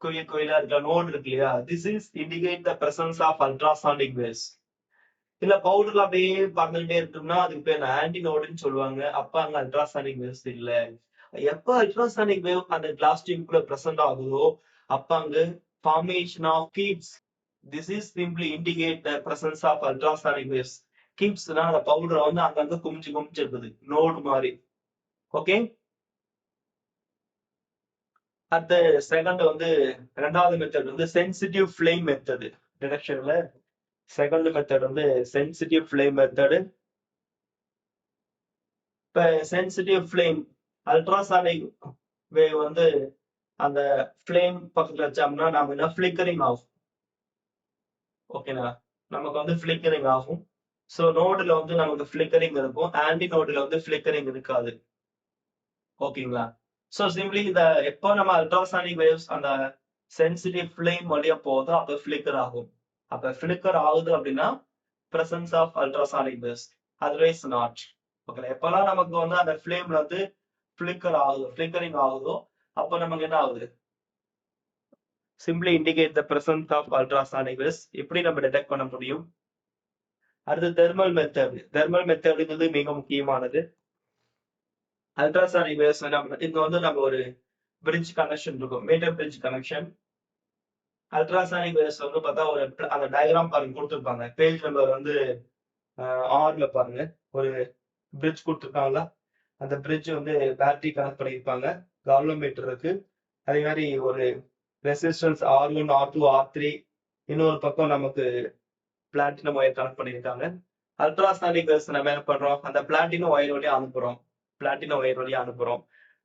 கோயிலா இருக்க நோடு இருக்கு இல்லையா? This is indicate the presence of ultrasonic waves. இல்ல பவுடர்ல அப்படியே பறந்துகிட்டே இருக்கும்னா அதுக்கு பேர் ஆன்டி நோடுன்னு சொல்லுவாங்க. அப்ப அங்க அல்ட்ராசானிக் வேவ்ஸ் இல்ல. எப்ப அல்ட்ராசானிக் வேவ் அந்த கிளாஸ் டியூப்ல பிரசன்ட் ஆகுதோ அப்ப அங்க formation of heaps. This is simply indicate the presence of ultrasonic waves. கீப்ஸ்னா அந்த பவுடர் வந்து அங்கங்க குமிஞ்சு இருக்குது நோடு மாதிரி. ஓகே. அடுத்த செகண்ட் வந்து ரெண்டாவது மெத்தட் வந்து சென்சிட்டிவ் ஃபிளேம் மெத்தட் டிடெக்ஷன்ல. செகண்ட் மெத்தட் வந்து சென்சிட்டிவ் ஃபிளேம் மெத்தடு. இப்ப சென்சிட்டிவ் ஃபிளேம் அல்ட்ராசானிக் வேவ் வந்து அந்த ஃபிளேம் பக்கத்துல வச்சோம்னா நாம என்ன ஃபிளிக்கரிங் ஆகும். ஓகேங்களா? நமக்கு வந்து ஃபிளிக்கரிங் ஆகும். ஸோ நோடுல வந்து நமக்கு ஃபிளிக்கரிங் இருக்கும், ஆன்டி நோடுல வந்து ஃபிளிக்கரிங் இருக்காது. ஓகேங்களா? ஸோ சிம்பிளி இந்த எப்போ நம்ம அல்ட்ராசானிக் வேவ்ஸ் அந்த சென்சிட்டிவ் ஃபிளேம் வழியா போகுதோ அப்ப ஃபிளிக்கர் ஆகும். அப்ப ஃபிளிக்கர் ஆகுது அப்படின்னா presence of ultrasonic waves, otherwise not. Okay. எப்பெல்லாம் நமக்கு வந்து அந்த ஃபிளேம்ல வந்து ஃபிளிக்கரிங் ஆகுதோ அப்ப நமக்கு என்ன ஆகுது? Simply indicate the presence of ultrasonic waves. எப்படி நம்ம டிடெக்ட் பண்ண முடியும்? அடுத்து தெர்மல் மெத்தட். தெர்மல் மெத்தடுங்கிறது மிக முக்கியமானது. அல்ட்ராசானிக் வேவ்ஸ் இங்க வந்து நம்ம ஒரு பிரிட்ஜ் கனெக்ஷன் இருக்கும், metre bridge connection. Ultrasonic waves வந்து பார்த்தா ஒரு அந்த டயக்ராம் பாருங்க கொடுத்துருப்பாங்க. பேஜ் நம்பர் வந்து 6ல பாருங்க, ஒரு பிரிட்ஜ் கொடுத்துருக்காங்களா? அந்த பிரிட்ஜ் வந்து பேட்டரி கனெக்ட் பண்ணியிருப்பாங்க, கால்வனோமீட்டர் இருக்கு, அதே மாதிரி ஒரு ரெசிஸ்டன்ஸ் R1 R2 R3, இன்னொரு பக்கம் நமக்கு பிளாட்டினம் ஒயர் கனெக்ட் பண்ணியிருக்காங்க. அல்ட்ராசானிக் வேவ்ஸ் நம்ம என்ன பண்றோம்? அந்த பிளாட்டினம் ஒயர் வழியா அனுப்புறோம்.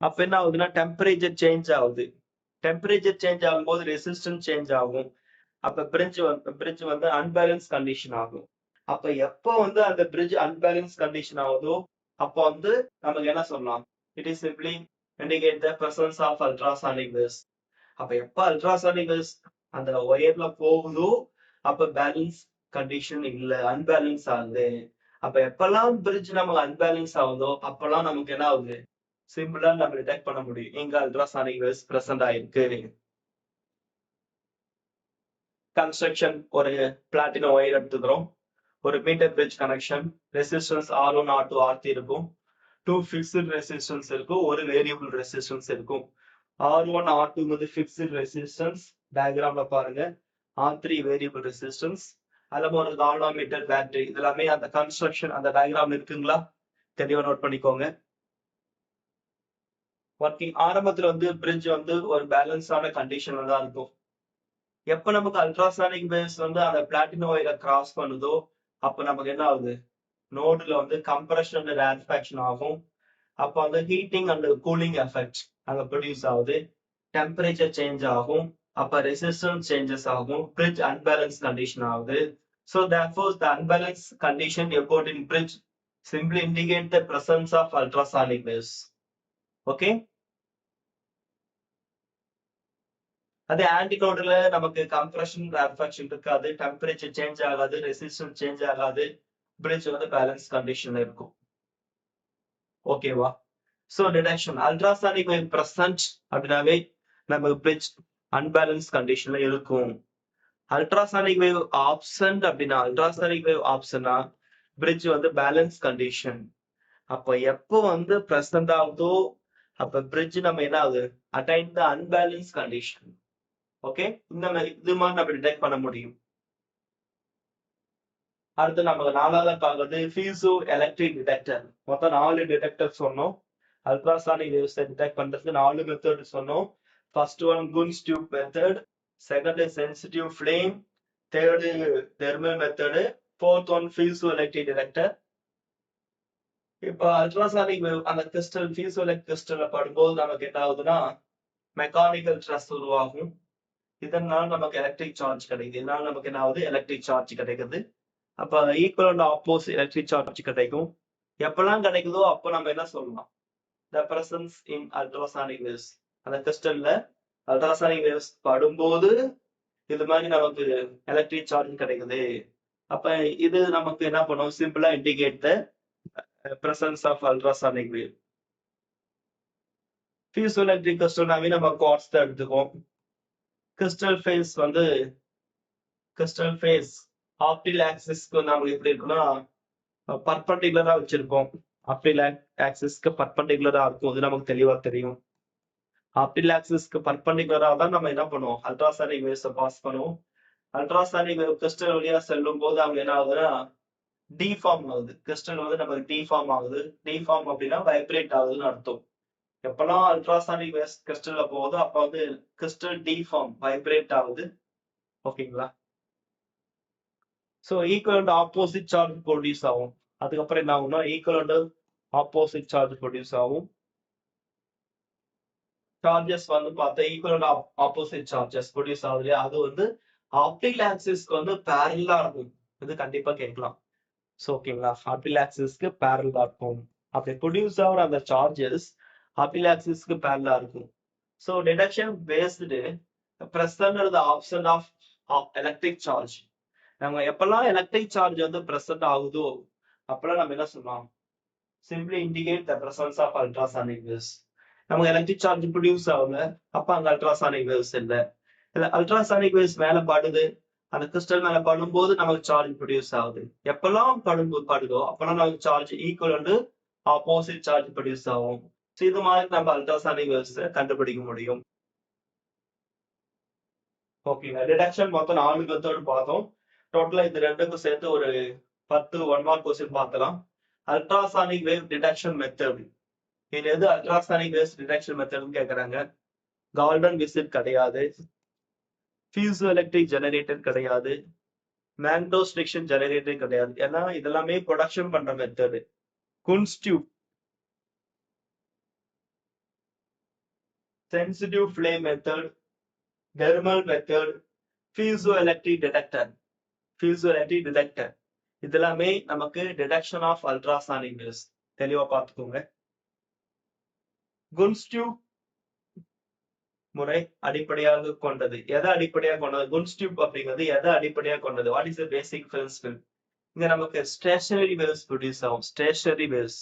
அப்ப என்ன ஆகுதுன்னா டெம்பரேச்சர் சேஞ்ச் ஆகுது. டெம்பரேச்சர் சேஞ்ச் ஆகும்போது ரெசிஸ்டன்ஸ் சேஞ்ச் ஆகும். அப்ப பிரிட்ஜ் வந்து அன்பேலன்ஸ் கண்டிஷன் ஆகும். அப்ப எப்போ வந்து அந்த பிரிட்ஜ் அன்பேலன்ஸ் கண்டிஷன் ஆகுதோ அப்போ வந்து நமக்கு என்ன சொல்லலாம், it is simply indicate the presence of ultrasonic waves. அப்ப எப்ப அல்ட்ராசானிக் வேவ்ஸ் அந்த ஒயர்ல போகுதோ அப்ப பேலன்ஸ் கண்டிஷன் இல்ல, அன்பேலன்ஸ் ஆகுது. அப்ப எப்பெல்லாம் பிரிட்ஜ் நமக்கு அன்பேலன்ஸ் ஆகுதோ அப்பெல்லாம் நமக்கு என்ன ஆகுது, சிம்பிளா நம்ம டிடெக்ட் பண்ண முடியும் எங்க அல்ட்ராசானிக் வேவ்ஸ் பிரசன்ட் ஆயிருக்கு. கன்ஸ்ட்ரக்ஷன், ஒரு பிளாட்டினம் ஒயர் எடுத்துக்கிறோம். ஒரு metre bridge connection, resistance R1 R2 R3 இருக்கும். 2 ஃபிக்ஸ்டு ரெசிஸ்டன்ஸ் இருக்கும், ஒரு வேரியபிள் ரெசிஸ்டன்ஸ் இருக்கும். R1 R2 வந்து ஃபிக்ஸ்டு ரெசிஸ்டன்ஸ் டயக்ராம்ல பாருங்க. R3 variable resistance. அதுல ஒரு கால்வாமீட்டர், பேட்டரி, இதெல்லாமே அந்த கன்ஸ்ட்ரக்ஷன் அந்த டயக்ராம் இருக்குங்களா, தெளிவா நோட் பண்ணிக்கோங்க. ஒர்க்கிங் ஆரம்பத்துல வந்து பிரிட்ஜ் வந்து ஒரு பேலன்ஸான கண்டிஷன்ல தான் இருக்கும். எப்ப நமக்கு அல்ட்ராசானிக் வேவ்ஸ் வந்து அந்த பிளாட்டினம் ஒயரை கிராஸ் பண்ணுதோ அப்ப நமக்கு என்ன ஆகுது, நோடுல வந்து கம்ப்ரஷன் அண்ட் ரேரிஃபேக்ஷன் ஆகும். அப்ப வந்து ஹீட்டிங் அண்ட் கூலிங் எஃபெக்ட் அங்க ப்ரொடியூஸ் ஆகுது. டெம்பரேச்சர் சேஞ்ச் ஆகும். அப்ப ரெசிஸ்டன்ஸ் சேஞ்சஸ் ஆகும். பிரிட்ஜ் அன்பேலன்ஸ் கண்டிஷன் ஆகுது. So therefore the unbalanced condition about in bridge simply indicate the presence of ultrasonic waves. Okay. அதே ஆன்டினோடுல நமக்கு கம்ப்ரஷன் ரேரிஃபேக்ஷன் இருக்காது, டெம்பரேச்சர் சேஞ்ச் ஆகாது, ரெசிஸ்டன்ஸ் சேஞ்ச் ஆகாது, பிரிட்ஜ் வந்து பேலன்ஸ் கண்டிஷன்ல இருக்கும். ஓகேவா? So detection, ultrasonic wave present அப்படின்னாவே நமக்கு பிரிட்ஜ் அன்பேலன்ஸ் கண்டிஷன்ல இருக்கும். அல்ட்ராசானிக் வேவ் ஆப்சன்ட் அப்படின்னா, அல்ட்ராசானிக் வேவ் ஆப்ஷனா பிரிட்ஜ் வந்து பேலன்ஸ் கண்டிஷன். அப்ப எப்போ வந்து பிரசன்ட் ஆகுதோ அப்ப பிரிட்ஜ் நம்ம என்ன ஆகுது, அட்டைன் த அன்பேலன்ஸ் கண்டிஷன். ஓகே, இந்த மாதிரி இது மாதிரி நம்ம டிடெக்ட் பண்ண முடியும். அடுத்து நமக்கு நாலாவது பார்க்கறது பீசோ எலக்ட்ரிக் டிடெக்டர். மொத்தம் 4 டிடெக்டர் சொன்னோம். அல்ட்ராசானிக் வேவ்ஸ் டிடெக்ட் பண்றதுக்கு 4 மெத்தட் சொன்னோம். First one Kundt's tube method, second sensitive flame, third thermal method, fourth one piezo electric detector. இப்ப அல்ட்ராசானிக் வேவ் அந்த கிறிஸ்டல் பீசோ எலக்ட்ரிக் கிறிஸ்டல்ல படும்போது நமக்கு என்ன ஆகுதுன்னா மெக்கானிக்கல் ஸ்ட்ரெஸ் உருவாகும். இதனால நமக்கு எலக்ட்ரிக் சார்ஜ் கிடைக்குது. இதனால நமக்கு என்ன ஆகுது, எலக்ட்ரிக் சார்ஜ் கிடைக்குது. அப்ப ஈக்குவல் ஆப்போசிட் எலக்ட்ரிக் சார்ஜ் கிடைக்கும். எப்பெல்லாம் கிடைக்குதோ அப்ப நம்ம என்ன சொல்லலாம், the presence in ultrasonic waves. அந்த கிறிஸ்டல்ல அல்ட்ராசானிக் வேவ்ஸ் படும்போது இது மாதிரி நமக்கு எலக்ட்ரிக் சார்ஜ் கிடைக்குது. அப்ப இது நமக்கு என்ன பண்ணும், சிம்பிளா indicate the presence of ultrasonic wave. Piezo electric கிறிஸ்டல்னாவே நம்ம குவார்ட்ஸ் தான் எடுத்துக்கோம். கிறிஸ்டல் ஃபேஸ் வந்து கிறிஸ்டல் ஃபேஸ் ஆப்டில் ஆக்சிஸ்க்கு நமக்கு எப்படி இருக்குன்னா பர்பண்டிகுலரா வச்சிருப்போம். ஆப்டில் ஆக்சிஸ்க்கு பர்பண்டிகுலரா இருக்கும், இது நமக்கு தெளிவா தெரியும். ஆப்டில் ஆக்சிஸ்க்கு பர்பண்டிகுலரா தான் நம்ம என்ன பண்ணுவோம், அல்ட்ராசானிக் வேவ்ஸ் பாஸ் பண்ணுவோம். அல்ட்ராசானிக் வேவ் கிறிஸ்டல் வழியா செல்லும் போது அவங்க என்ன ஆகுதுன்னா டிஃபார்ம் ஆகுது. கிறிஸ்டல் வந்து நமக்கு டிஃபார்ம் ஆகுது. டிஃபார்ம் அப்படின்னா வைப்ரேட் ஆகுதுன்னு அர்த்தம். எப்பெல்லாம் அல்ட்ராசானிக் வேவ்ஸ் கிறிஸ்டல்ல போகுதோ அப்ப வந்து கிறிஸ்டல் டிஃபார்ம் வைப்ரேட் ஆகுது. ஓகேங்களா? So equal opposite charge produce ஆகும். அதுக்கப்புறம் என்ன ஆகும்னா ஈக்குவல் ஆப்போசிட் சார்ஜ் ப்ரொடியூஸ் ஆகும். சார்ஜஸ் வந்து பார்த்தா ஈக்குவல் ஆப்போசிட் சார்ஜஸ் ப்ரொடியூஸ் ஆகுது. அது வந்து ஆப்டிகல் ஆக்சிஸ்க்கு வந்து பேரலா இருக்கும். இது கண்டிப்பா கேட்கலாம். சோ ஓகேங்களா, ஆப்டிகல் ஆக்சிஸ்க்கு பேரலா இருக்கும். அப்படி ப்ரொடியூஸ் ஆகிற அந்த சார்ஜஸ் ஆப்டிகல் ஆக்சிஸ்க்கு பேரலா இருக்கும். So detection based present or the option of electric charge. நம்ம எப்பெல்லாம் எலக்ட்ரிக் சார்ஜ் வந்து பிரசன்ட் ஆகுதோ அப்பெல்லாம் நம்ம என்ன சொல்லலாம், simply indicate the presence of ultrasonic waves. நமக்கு எலக்ட்ரிக் சார்ஜ் ப்ரொடியூஸ் ஆகுது, அப்ப அங்க அல்ட்ராசானிக் வேவ்ஸ் இல்ல. அல்ட்ராசானிக் வேவ்ஸ் மேல படுது, அந்த கிறிஸ்டல் மேல படும்போது நமக்கு சார்ஜ் ப்ரொடியூஸ் ஆகுது. எப்பெல்லாம் படுதோ அப்பெல்லாம் நமக்கு charge equal opposite charge produce ஆகும். இது மாதிரி நம்ம அல்ட்ராசானிக் வேவ்ஸ் கண்டுபிடிக்க முடியும். ஓகேங்க, டிடெக்ஷன் மொத்தம் 4 மெத்தட் பார்த்தோம். டோட்டலா இது ரெண்டுக்கும் சேர்த்து ஒரு 10 1 மார்க் கொஸ்டின் பார்த்தலாம். அல்ட்ராசானிக் வேவ் டிடெக்ஷன் மெத்தட், இது எது அல்ட்ராசானிக் வேவ்ஸ் டிடெக்ஷன் மெத்தட்னு கேக்குறாங்க. கால்டன் விசிட் கிடையாது, பீசோ எலக்ட்ரிக் ஜெனரேட்டர் கிடையாது, மேக்னோ ஸ்ட்ரிக்ஷன் ஜெனரேட்டர் கிடையாது. ஏன்னா இதெல்லாமே ப்ரொடக்ஷன் பண்ற method. Kundt's tube sensitive flame method, thermal method, piezoelectric detector. piezoelectric detector இதெல்லாமே நமக்கு டிடெக்ஷன் ஆஃப் அல்ட்ராசானிக் வேவ்ஸ். தெளிவா பார்த்துக்கோங்க. குன்ஸ் டியூப் முறை அடிப்படையாக கொண்டது. எதை அடிப்படையாக கொண்டது? குன்ஸ் டியூப் அப்படிங்கிறது எதை அடிப்படையாக கொண்டது? What is the basic principle? இங்க நமக்கு ஸ்டேஷனரி வேவ்ஸ் ப்ரொடியூஸ் ஆகும். ஸ்டேஷனரி வேவ்ஸ்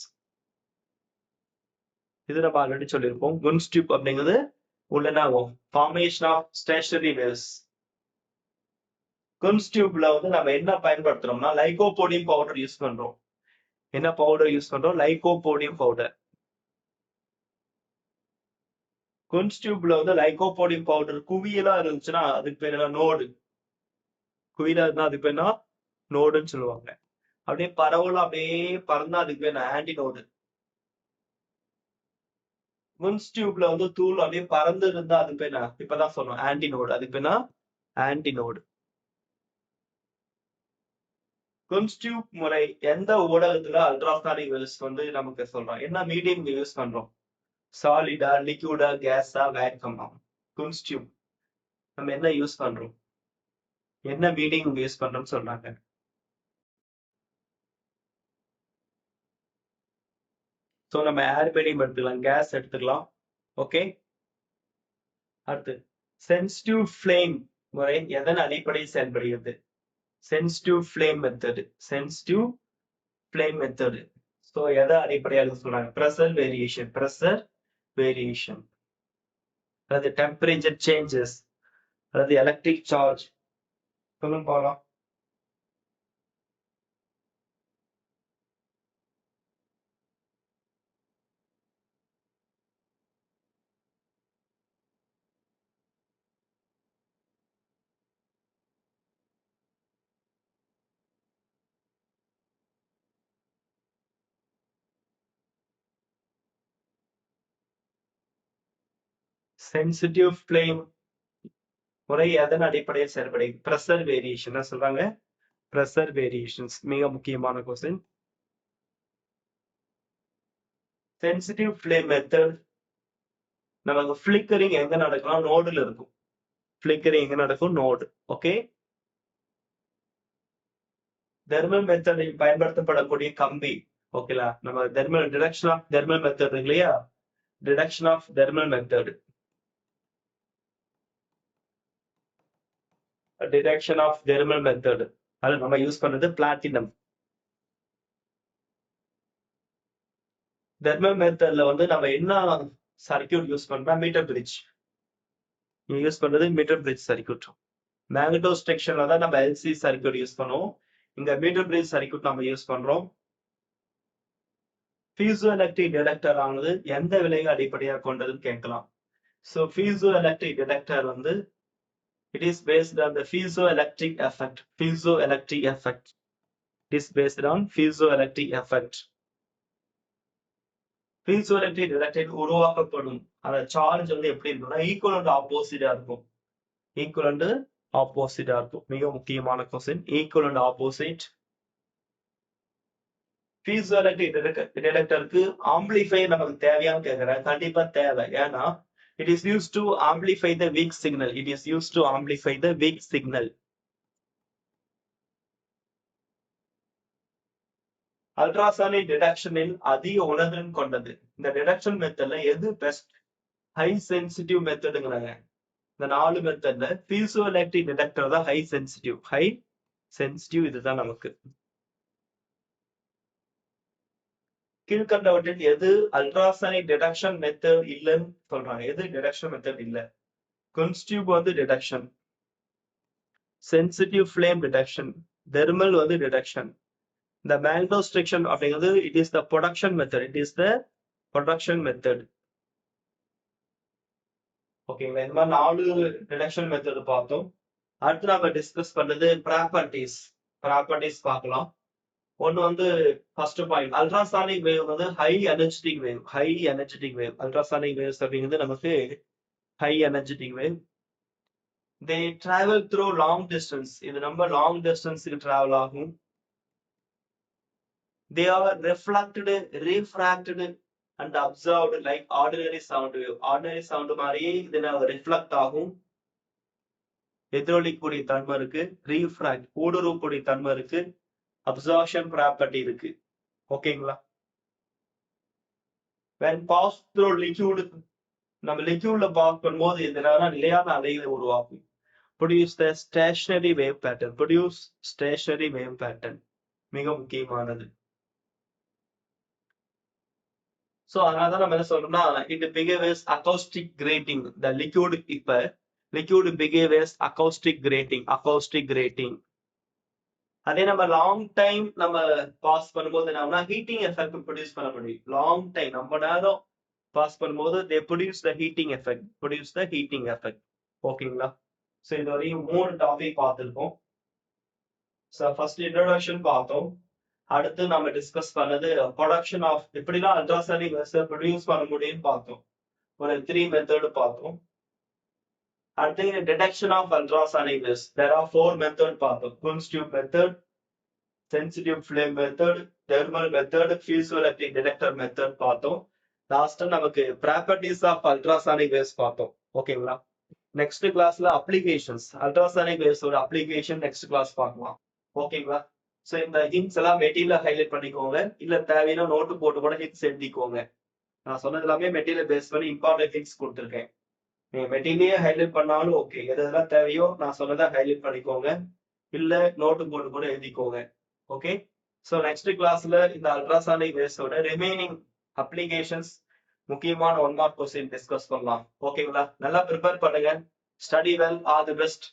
இது நம்ம ஆல்ரெடி சொல்லியிருப்போம். குன்ஸ் டியூப் அப்படிங்கிறது உள்ளனாகும் formation of stationary waves. Kundt's டியூப்ல வந்து நம்ம என்ன பயன்படுத்துறோம்னா லைகோபோடியம் பவுடர் யூஸ் பண்றோம். என்ன பவுடர் யூஸ் பண்றோம்? Lycopodium powder. குன்ஸ் டியூப்ல வந்து லைகோபோடியம் பவுடர் குவியலா இருந்துச்சுன்னா அதுக்கு பேர் என்ன? நோடு. குவியலா இருந்தா அதுக்கு பேர் என்ன? நோடுன்னு சொல்லுவாங்க. அப்படியே பரவலா அப்படியே பறந்தா அதுக்கு பேர் ஆன்டி நோடு. குன்ஸ் டியூப்ல வந்து தூள் அப்படியே பறந்து இருந்தா அதுக்கு பேர் என்ன? இப்பதான் சொன்னோம் ஆன்டி நோடு. அதுக்கு பேர் என்ன? Anti node. குன்ஸ் டியூப் முறை எந்த ஊடகத்துல அல்ட்ராசானிக் வேவ்ஸ் வந்து நமக்கு சொல்றோம்? என்ன மீடியம் யூஸ் பண்றோம்? சாலிடா, லிக்விடா, கேஸா, வேக்கமா? குன்ஸ் டியூப் நம்ம என்ன யூஸ் பண்றோம்? என்ன மீடியம் யூஸ் பண்றோம்னு சொல்றாங்க? சோ நம்ம ஏர் மீடியம் எடுத்துக்கலாம், கேஸ் எடுத்துக்கலாம். ஓகே. அடுத்து சென்சிட்டிவ் ஃப்ளேம் முறை எதன் அடிப்படையில் செயல்படுகிறது? Sensitive flame method. Sensitive flame method. So எதை அடிப்படையாக சொல்றாங்க? Pressure variation. பிரஷர் வேரியேஷன் அல்லது டெம்பரேச்சர் சேஞ்சஸ் அல்லது எலக்ட்ரிக் சார்ஜ். சொல்லுங்க பார்க்கலாம். சென்சிட்டிவ் ஃப்ளேம் முறை எதன் அடிப்படையில் செயல்படுகிறது? பிரஷர் வேரியேஷன் சொல்றாங்க. பிரஷர் வேரியேஷன்ஸ் மிக முக்கியமான கொஸ்டின். சென்சிட்டிவ் ஃப்ளேம் மெத்தட் நமக்கு ஃபிளிக்கரிங் எங்க நடக்கும்? நோடுல இருக்கும். ஃபிளிக்கரிங் எங்க நடக்கும்? நோடு. ஓகே. தெர்மல் மெத்தடில் பயன்படுத்தப்படக்கூடிய கம்பி. ஓகேலா, நம்ம thermal detection of thermal method இருக்கு இல்லையா? Detection of thermal method. Detection of thermal method அது நம்ம யூஸ் பண்றது பிளாட்டினம். தெர்மல் மெத்தட்ல வந்து நம்ம என்ன சர்க்கியூட் யூஸ் பண்றோம்? Metre bridge. யூஸ் பண்றது மீட்டர் பிரிட்ஜ் சர்க்கியூட். மேக்னடோ ஸ்ட்ரக்சர்ல தான் நம்ம எல்சி சர்க்கியூட் யூஸ் பண்ணுவோம். இங்க மீட்டர் பிரிட்ஜ் சர்க்கியூட் நம்ம யூஸ் பண்றோம். பீசோஎலக்ட்ரிக் டிடெக்டர் ஆனது எந்த விலையை அடிப்படையாக கொண்டதுன்னு கேட்கலாம். சோ பீசோஎலக்ட்ரிக் டிடெக்டர் வந்து it is based on the piezoelectric effect. Piezoelectric effect. It is based on piezoelectric effect. Piezoelectric detector உருவாக்கப்படும் அந்த சார்ஜ் வந்து எப்படி இருக்கும்னா ஈக்குவலண்ட் ஆப்போசிட்டா இருக்கும். ஈக்குவலண்ட் ஆப்போசிட்டா இருக்கும். மிக முக்கியமான கொஸ்டின். Equivalent opposite. பீசோஎலக்ட்ரிக் டிடெக்டருக்கு ஆம்பிளிஃபையர் நமக்கு தேவையான்னு கேட்கிறேன். கண்டிப்பா தேவை. ஏன்னா it is used to amplify the weak signal. It is used to amplify the weak signal. Ultrasonic டிடெக்ஷனில் அதிக உணர்திறன் கொண்டது. இந்த டிடெக்ஷன் மெத்தட்ல எது பெஸ்ட்? High sensitive மெத்தடுங்கிறாங்க. இந்த 4 மெத்தட்ல பீசோஎலக்ட்ரிக் டிடெக்டர் தான் ஹை சென்சிட்டிவ். ஹை சென்சிட்டிவ் இதுதான் நமக்கு. கீழ்கண்டவற்றில் எது அல்ட்ராசானிக் டிடெக்ஷன் மெத்தட் இல்லைன்னு சொல்றாங்க? எது டிடெக்ஷன் மெத்தட் இல்ல? குன்ஸ் டியூப் வந்து detection. Sensitive flame detection. Thermal வந்து டிடெக்ஷன். இந்த மேக்னடோ ஸ்ட்ரக்சர் அப்படிங்கிறது it is the production method. It is the production method. ஓகேங்களா? இந்த மாதிரி 4 டிடெக்ஷன் மெத்தட் பார்த்தோம். அடுத்து நம்ம டிஸ்கஸ் பண்றது ப்ராப்பர்ட்டிஸ். ப்ராப்பர்ட்டிஸ் பார்க்கலாம். ஒன்னு வந்து ஃபர்ஸ்ட் பாயிண்ட், அல்ட்ராசானிக் வேவ் வந்து high energetic wave. High energetic wave. Ultrasonic waves அப்படிங்கிறது நமக்கு high energetic wave. they travel through long distance. இது நம்ம லாங் டிஸ்டன்ஸ்க்கு டிராவல் ஆகும். they are reflected, refracted and observed like ordinary sound wave. Ordinary sound மாதிரியே இதுல ரிஃப்ளெக்ட் ஆகும், எதிரொலிக்கூடிய தன்மை இருக்கு, ரீஃப்ராக்ட் ஊடுருவக்கூடிய தன்மை இருக்கு, அப்சார்ப்ஷன் ப்ராப்பர்ட்டி இருக்கு. ஓகேங்களா? when pass through liquid, நம்ம லிக்யூட்ல பாஸ் பண்ணும்போது இதனால நிலையான அலைகளை உருவாக்கும். produce the stationary wave pattern. produce stationary wave pattern மிக முக்கியமானது. சோ அதனாலதான் நம்ம என்ன சொல்றோம்னா it behaves acoustic grating. the liquid இப்ப liquid behaves acoustic grating. அதே நம்ம லாங் டைம் நம்ம பாஸ் பண்ணும்போது என்ன ஹீட்டிங் எஃபெக்ட் ப்ரொடியூஸ் பண்ண முடியும். லாங் டைம் நம்ம நேரம் பாஸ் பண்ணும்போது they produce the heating effect. ஓகேங்களா? சோ இது வரையும் 3 டாபிக் பார்த்திருக்கோம். சோ ஃபர்ஸ்ட் இன்ட்ரோடக்ஷன் பார்த்தோம். அடுத்து நம்ம டிஸ்கஸ் பண்ணது ப்ரொடக்ஷன் ஆஃப் எப்படிலாம் அல்ட்ராசானிக் வேவ்ஸ் ப்ரொடியூஸ் பண்ண முடியும்னு பார்த்தோம். ஒரு 3 மெத்தட் பார்த்தோம். அடுத்து detection of ultrasonic waves there are 4 method பார்த்தோம். Kunz tube method, sensitive flame method, thermal method, piezoelectric detector method பார்த்தோம். லாஸ்ட் நமக்கு ப்ராப்பர்ட்டிஸ் ஆஃப் அல்ட்ராசானிக் வேவ்ஸ் பார்த்தோம். ஓகேங்களா? நெக்ஸ்ட் கிளாஸ்ல அப்ளிகேஷன்ஸ், அல்ட்ராசானிக் வேவ்ஸோட அப்ளிகேஷன் நெக்ஸ்ட் கிளாஸ் பார்க்கலாம். ஓகேங்களா? சோ இந்த ஹிண்ட்ஸ் எல்லாம் மெட்டீரியல் ஹைலைட் பண்ணிக்கோங்க, இல்ல தேவையான நோட்டு போட்டு கூட ஹிண்ட்ஸ் எழுதிக்கோங்க. நான் சொன்னது எல்லாமே மெட்டீரியல் பேஸ் பண்ணி இம்பார்ட்டன்ட் ஹிண்ட்ஸ் கொடுத்துருக்கேன். நீங்க மெட்டீரியலே ஹைலைட் பண்ணாலும் ஓகே, எதெல்லாம் தேவையோ நான் சொன்னதை ஹைலைட் பண்ணிக்கோங்க, இல்ல நோட்டு போட்டு கூட எழுதிக்கோங்க. ஓகே? சோ நெக்ஸ்ட் கிளாஸ்ல இந்த அல்ட்ராசானிக் வேவ்ஸோட ரிமைனிங் அப்ளிகேஷன்ஸ், முக்கியமான 1 மார்க் கொஸ்டின் டிஸ்கஸ் பண்ணலாம். ஓகேங்களா? நல்லா ப்ரிப்பேர் பண்ணுங்க. Study well. All the best.